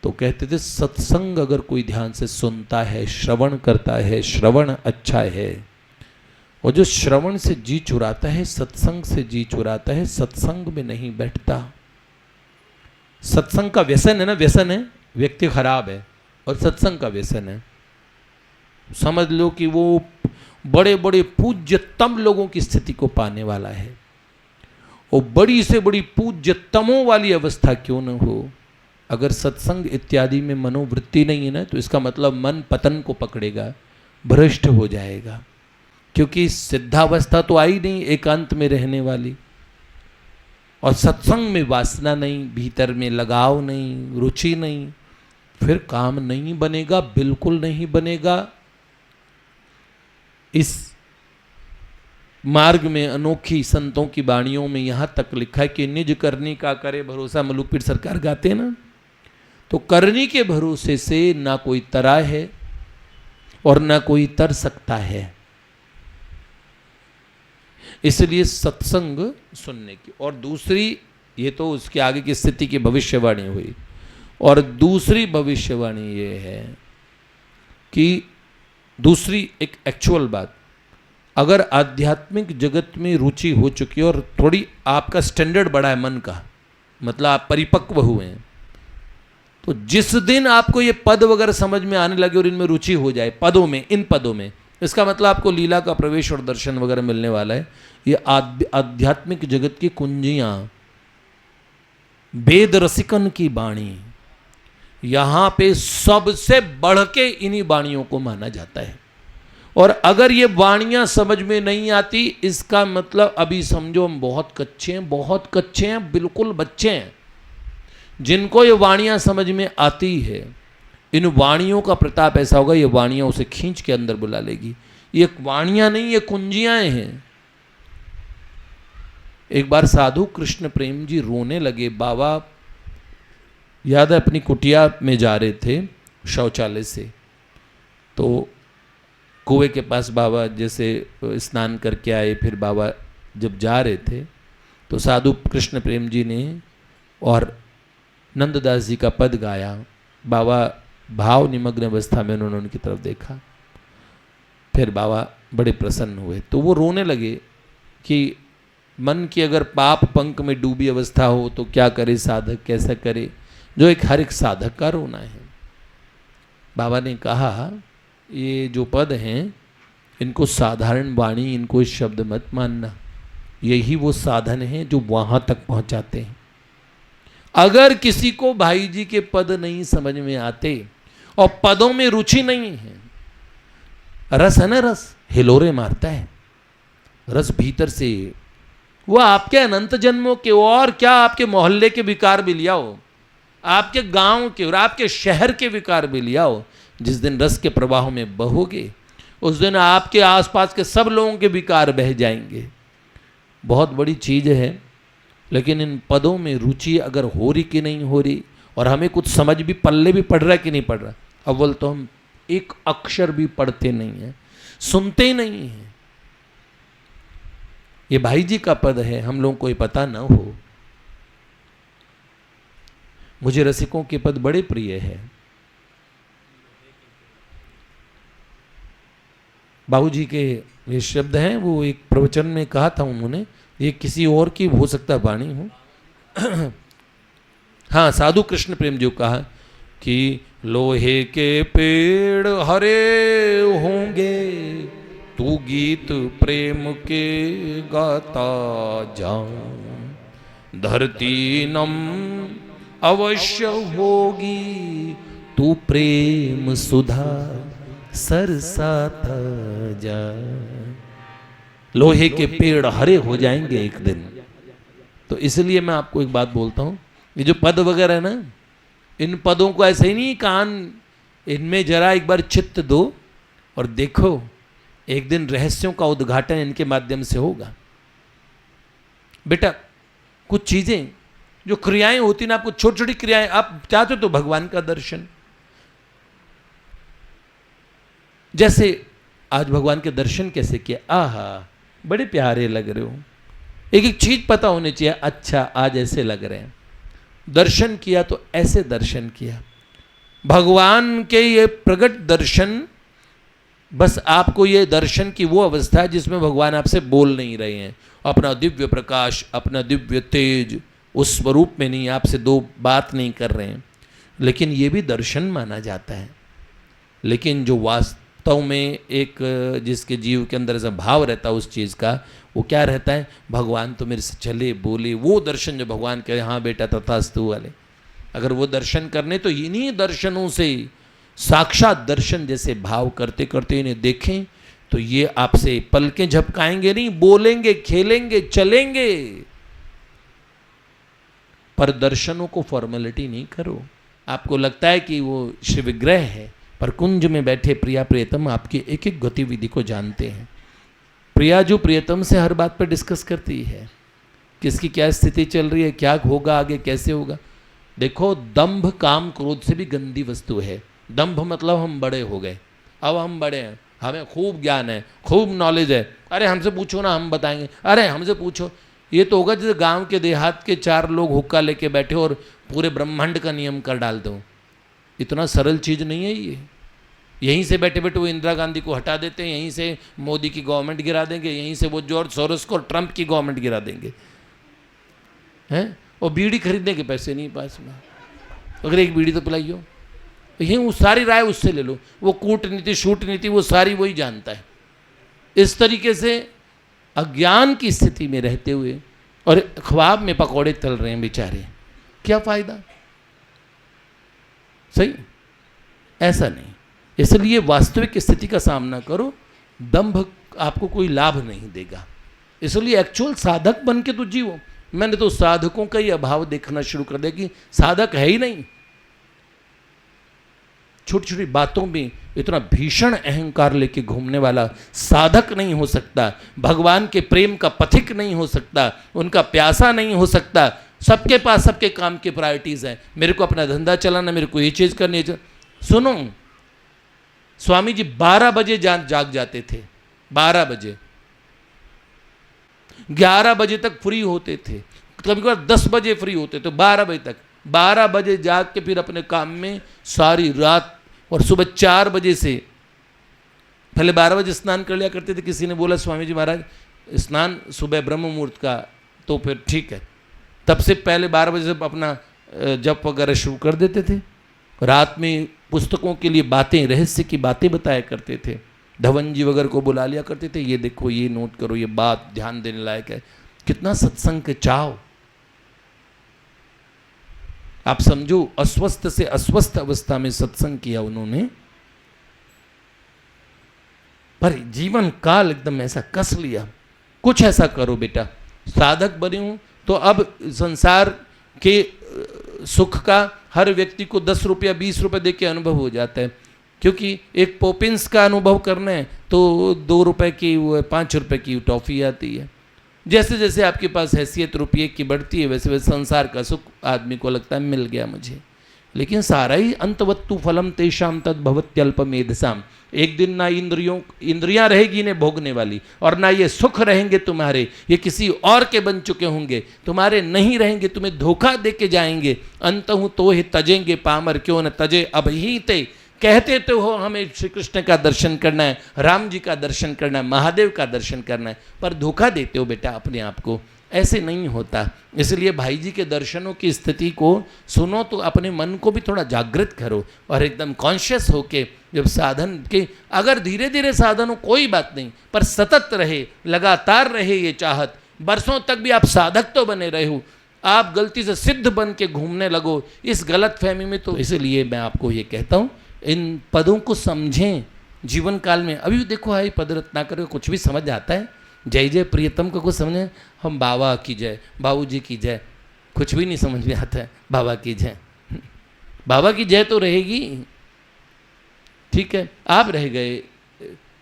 तो कहते थे सत्संग अगर कोई ध्यान से सुनता है, श्रवण करता है, श्रवण अच्छा है, और जो श्रवण से जी चुराता है, सत्संग से जी चुराता है, सत्संग में नहीं बैठता। सत्संग का व्यसन है ना, व्यसन है, व्यक्ति खराब है, और सत्संग का व्यसन है। समझ लो कि वो बड़े बड़े पूज्यतम लोगों की स्थिति को पाने वाला है, और बड़ी से बड़ी पूज्यतमों वाली अवस्था क्यों न हो, अगर सत्संग इत्यादि में मनोवृत्ति नहीं है ना, तो इसका मतलब मन पतन को पकड़ेगा, भ्रष्ट हो जाएगा। क्योंकि सिद्धावस्था तो आई नहीं एकांत में रहने वाली, और सत्संग में वासना नहीं, भीतर में लगाव नहीं, रुचि नहीं, फिर काम नहीं बनेगा, बिल्कुल नहीं बनेगा। इस मार्ग में अनोखी संतों की वाणियों में यहां तक लिखा है कि निज करनी का करे भरोसा, मलुकपीर सरकार गाते ना, तो करनी के भरोसे से ना कोई तरा है और ना कोई तर सकता है। इसलिए सत्संग सुनने की, और दूसरी, ये तो उसके आगे की स्थिति की भविष्यवाणी हुई, और दूसरी भविष्यवाणी ये है कि दूसरी एक एक्चुअल बात, अगर आध्यात्मिक जगत में रुचि हो चुकी है और थोड़ी आपका स्टैंडर्ड बढ़ा है मन का, मतलब आप परिपक्व हुए हैं, तो जिस दिन आपको ये पद वगैरह समझ में आने लगे और इनमें रुचि हो जाए, पदों में, इन पदों में, इसका मतलब आपको लीला का प्रवेश और दर्शन वगैरह मिलने वाला है। ये आध्यात्मिक जगत की कुंजियां, वेद रसिकन की वाणी, यहां पे सबसे बढ़ के इन्हीं वाणियों को माना जाता है। और अगर ये वाणियां समझ में नहीं आती, इसका मतलब अभी समझो हम बहुत कच्चे हैं, बहुत कच्चे हैं, बिल्कुल बच्चे हैं। जिनको ये वाणियां समझ में आती है, इन वाणियों का प्रताप ऐसा होगा, ये वाणियां उसे खींच के अंदर बुला लेगी। ये वाणियां नहीं, ये कुंजियां हैं। एक बार साधु कृष्ण प्रेम जी रोने लगे। बाबा याद है, अपनी कुटिया में जा रहे थे शौचालय से, तो कुएं के पास बाबा जैसे स्नान करके आए, फिर बाबा जब जा रहे थे तो साधु कृष्ण प्रेम जी ने और नंददास जी का पद गाया। बाबा भाव निमग्न अवस्था में उन्होंने उनकी तरफ देखा, फिर बाबा बड़े प्रसन्न हुए। तो वो रोने लगे कि मन की अगर पाप पंक में डूबी अवस्था हो तो क्या करे साधक, कैसा करे, जो एक हर एक साधक का रोना है। बाबा ने कहा ये जो पद हैं, इनको साधारण वाणी, इनको शब्द मत मानना, यही वो साधन हैं जो वहां तक पहुंचाते हैं। अगर किसी को भाई जी के पद नहीं समझ में आते और पदों में रुचि नहीं है, रस है ना, रस हिलोरे मारता है, रस भीतर से, वो आपके अनंत जन्मों के और क्या आपके मोहल्ले के विकार भी लिया हो, आपके गांव के और आपके शहर के विकार भी लिया हो, जिस दिन रस के प्रवाह में बहोगे उस दिन आपके आसपास के सब लोगों के विकार बह जाएंगे। बहुत बड़ी चीज़ है। लेकिन इन पदों में रुचि अगर हो रही कि नहीं हो रही, और हमें कुछ समझ भी, पल्ले भी पड़ रहा है कि नहीं पड़ रहा, अव्वल तो हम एक अक्षर भी पढ़ते नहीं हैं, सुनते ही नहीं हैं। ये भाई जी का पद है, हम लोगों को ये पता न हो। मुझे रसिकों के पद बड़े प्रिय है। बाबूजी के ये शब्द हैं, वो एक प्रवचन में कहा था उन्होंने, ये किसी और की हो सकता वाणी हो। हाँ, साधु कृष्ण प्रेम जी कहा कि लोहे के पेड़ हरे होंगे, तू गीत प्रेम के गाता जा, धरती नम अवश्य होगी, तू प्रेम सुधा सरसाता जा। लोहे के पेड़ हरे हो जाएंगे एक दिन। तो इसलिए मैं आपको एक बात बोलता हूं, ये जो पद वगैरह है ना, इन पदों को ऐसे ही नहीं, कान इनमें जरा एक बार चित्त दो और देखो, एक दिन रहस्यों का उद्घाटन इनके माध्यम से होगा। बेटा कुछ चीजें जो क्रियाएं होती ना, आपको छोटी छोटी क्रियाएं, आप चाहते हो तो भगवान का दर्शन, जैसे आज भगवान के दर्शन कैसे किया, आहा बड़े प्यारे लग रहे हो। एक एक चीज पता होनी चाहिए, अच्छा आज ऐसे लग रहे हैं, दर्शन किया तो ऐसे दर्शन किया। भगवान के ये प्रकट दर्शन, बस आपको ये दर्शन की वो अवस्था है जिसमें भगवान आपसे बोल नहीं रहे हैं, अपना दिव्य प्रकाश, अपना दिव्य तेज उस स्वरूप में नहीं, आपसे दो बात नहीं कर रहे हैं, लेकिन ये भी दर्शन माना जाता है। लेकिन जो वास्तव में एक जिसके जीव के अंदर ऐसा भाव रहता है उस चीज़ का, वो क्या रहता है, भगवान तो मेरे से चले बोले, वो दर्शन जो भगवान कहे हाँ बेटा तथास्तु वाले, अगर वो दर्शन करने तो इन्हीं दर्शनों से साक्षात दर्शन जैसे भाव करते करते इन्हें देखें तो ये आपसे पलकें झपकाएंगे नहीं, बोलेंगे, खेलेंगे, चलेंगे, पर दर्शनों को फॉर्मेलिटी नहीं करो। आपको लगता है कि वो श्री विग्रह है, पर कुंज में बैठे प्रिया प्रियतम आपकी एक एक गतिविधि को जानते हैं। प्रिया जो प्रियतम से हर बात पर डिस्कस करती है, किसकी क्या स्थिति चल रही है, क्या होगा आगे, कैसे होगा। देखो दंभ काम क्रोध से भी गंदी वस्तु है। दंभ मतलब हम बड़े हो गए, अब हम बड़े हैं, हमें खूब ज्ञान है, खूब नॉलेज है, अरे हमसे पूछो ना हम बताएंगे, अरे हमसे पूछो। ये तो होगा जैसे गांव के देहात के 4 लोग हुक्का लेके बैठे और पूरे ब्रह्मांड का नियम कर डाल दो। इतना सरल चीज़ नहीं है ये। यहीं से बैठे बैठे वो इंदिरा गांधी को हटा देते हैं, यहीं से मोदी की गवर्नमेंट गिरा देंगे, यहीं से वो जॉर्ज सोरोस को, ट्रंप की गवर्नमेंट गिरा देंगे, हैं। और बीड़ी खरीदने के पैसे नहीं पास में, अगर एक बीड़ी तो पिलाइयो, यहीं वो सारी राय उससे ले लो, वो कूटनीति शूटनीति वो सारी वही जानता है। इस तरीके से अज्ञान की स्थिति में रहते हुए और ख्वाब में पकौड़े तल रहे हैं बेचारे, क्या फायदा। सही, ऐसा नहीं। इसलिए वास्तविक स्थिति का सामना करो, दंभ आपको कोई लाभ नहीं देगा। इसलिए एक्चुअल साधक बन के तो जीवो। मैंने तो साधकों का ही अभाव देखना शुरू कर दिया कि साधक है ही नहीं। छोटी छोटी बातों में इतना भीषण अहंकार लेके घूमने वाला साधक नहीं हो सकता, भगवान के प्रेम का पथिक नहीं हो सकता, उनका प्यासा नहीं हो सकता। सबके पास सबके काम की प्रायोरिटीज हैं, मेरे को अपना धंधा चलाना, मेरे को ये चीज़ करनी है। सुनो, स्वामी जी 12 बजे जाग जाते थे, 12 बजे, 11 बजे तक फ्री होते थे, कभी कभी 10 बजे फ्री होते थे, 12 बजे तक, 12 बजे जाग के फिर अपने काम में सारी रात, और सुबह 4 बजे से पहले 12 बजे स्नान कर लिया करते थे। किसी ने बोला स्वामी जी महाराज स्नान सुबह ब्रह्म मुहूर्त का, तो फिर ठीक है, तब से पहले 12 बजे से अपना जप वगैरह शुरू कर देते थे। रात में पुस्तकों के लिए बातें, रहस्य की बातें बताया करते थे, धवन जी वगैरह को बुला लिया करते थे, ये देखो, ये नोट करो, ये बात ध्यान देने लायक है। कितना सत्संग के चाव। आप समझो, अस्वस्थ से अस्वस्थ अवस्था में सत्संग किया उन्होंने, पर जीवन काल एकदम ऐसा कस लिया। कुछ ऐसा करो बेटा, साधक बने हो तो अब संसार के सुख का हर व्यक्ति को 10 रुपया 20 रुपये दे के अनुभव हो जाता है, क्योंकि एक पोपिंस का अनुभव करना है तो 2 रुपये की, वो 5 रुपये की टॉफ़ी आती है। जैसे जैसे आपके पास हैसियत रुपये की बढ़ती है, वैसे वैसे संसार का सुख आदमी को लगता है मिल गया मुझे। लेकिन सारा ही अंतवत्तु फलम तेषाम तद भवत्यल्पमेधसाम। एक दिन ना इंद्रियां रहेगी इन्हें भोगने वाली, और ना ये सुख रहेंगे तुम्हारे, ये किसी और के बन चुके होंगे, तुम्हारे नहीं रहेंगे, तुम्हें धोखा दे के जाएंगे। अंतहु तो ही तजेंगे पामर क्यों न तजे अभहीते। कहते तो हो हमें श्री कृष्ण का दर्शन करना है, राम जी का दर्शन करना है, महादेव का दर्शन करना है, पर धोखा देते हो बेटा अपने आप को। ऐसे नहीं होता। इसलिए भाई जी के दर्शनों की स्थिति को सुनो तो अपने मन को भी थोड़ा जागृत करो, और एकदम कॉन्शियस होके जब साधन के, अगर धीरे धीरे साधन हो कोई बात नहीं, पर सतत रहे, लगातार रहे ये चाहत, बरसों तक भी आप साधक तो बने रहे हो, आप गलती से सिद्ध बन के घूमने लगो इस गलत फहमी में। तो इसलिए मैं आपको ये कहता हूँ, इन पदों को समझें जीवन काल में। अभी देखो हाई पद रत्नाकर कुछ भी समझ आता है, जय जय प्रियतम को कुछ समझे, हम बाबा की जय, बाबू जी की जय, कुछ भी नहीं समझ में आता है। बाबा की जय, बाबा की जय तो रहेगी, ठीक है, आप रह गए,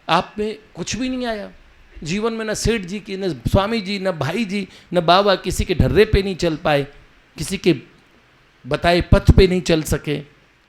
आप में कुछ भी नहीं आया जीवन में, न सेठ जी की, न स्वामी जी, न भाई जी, न बाबा, किसी के ढर्रे पे नहीं चल पाए, किसी के बताए पथ पे नहीं चल सके।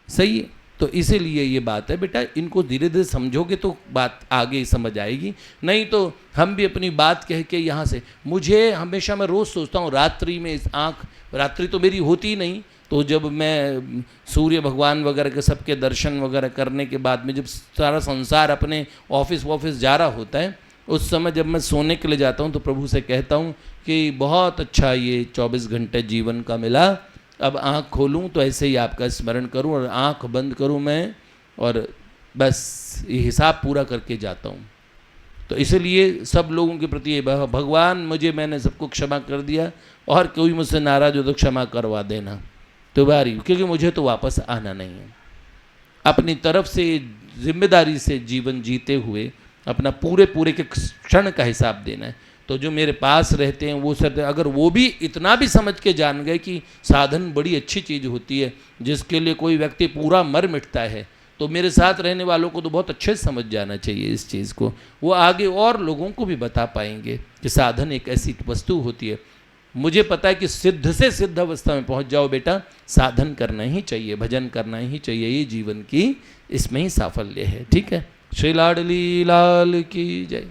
सही है, तो इसीलिए ये बात है बेटा, इनको धीरे धीरे समझोगे तो बात आगे समझ आएगी। नहीं तो हम भी अपनी बात कह के यहाँ से, मुझे हमेशा, मैं रोज़ सोचता हूँ रात्रि में, इस आँख, रात्रि तो मेरी होती नहीं, तो जब मैं सूर्य भगवान वगैरह के सबके दर्शन वगैरह करने के बाद में, जब सारा संसार अपने ऑफिस वॉफिस जा रहा होता है, उस समय जब मैं सोने के लिए जाता हूँ तो प्रभु से कहता हूँ कि बहुत अच्छा ये 24 घंटे जीवन का मिला, अब आँख खोलूँ तो ऐसे ही आपका स्मरण करूँ, और आँख बंद करूँ मैं, और बस ये हिसाब पूरा करके जाता हूँ। तो इसलिए सब लोगों के प्रति ये भगवान मुझे, मैंने सबको क्षमा कर दिया, और कोई मुझसे नाराज हो तो क्षमा करवा देना तुम्हारी, क्योंकि मुझे तो वापस आना नहीं है। अपनी तरफ से जिम्मेदारी से जीवन जीते हुए अपना पूरे के क्षण का हिसाब देना है। तो जो मेरे पास रहते हैं वो सर, अगर वो भी इतना भी समझ के जान गए कि साधन बड़ी अच्छी चीज़ होती है, जिसके लिए कोई व्यक्ति पूरा मर मिटता है, तो मेरे साथ रहने वालों को तो बहुत अच्छे से समझ जाना चाहिए इस चीज़ को। वो आगे और लोगों को भी बता पाएंगे कि साधन एक ऐसी वस्तु होती है। मुझे पता है कि सिद्ध से सिद्ध अवस्था में पहुंच जाओ बेटा, साधन करना ही चाहिए, भजन करना ही चाहिए, ये जीवन की इसमें ही साफल्य है। ठीक है, श्री लाडली लाल की जय।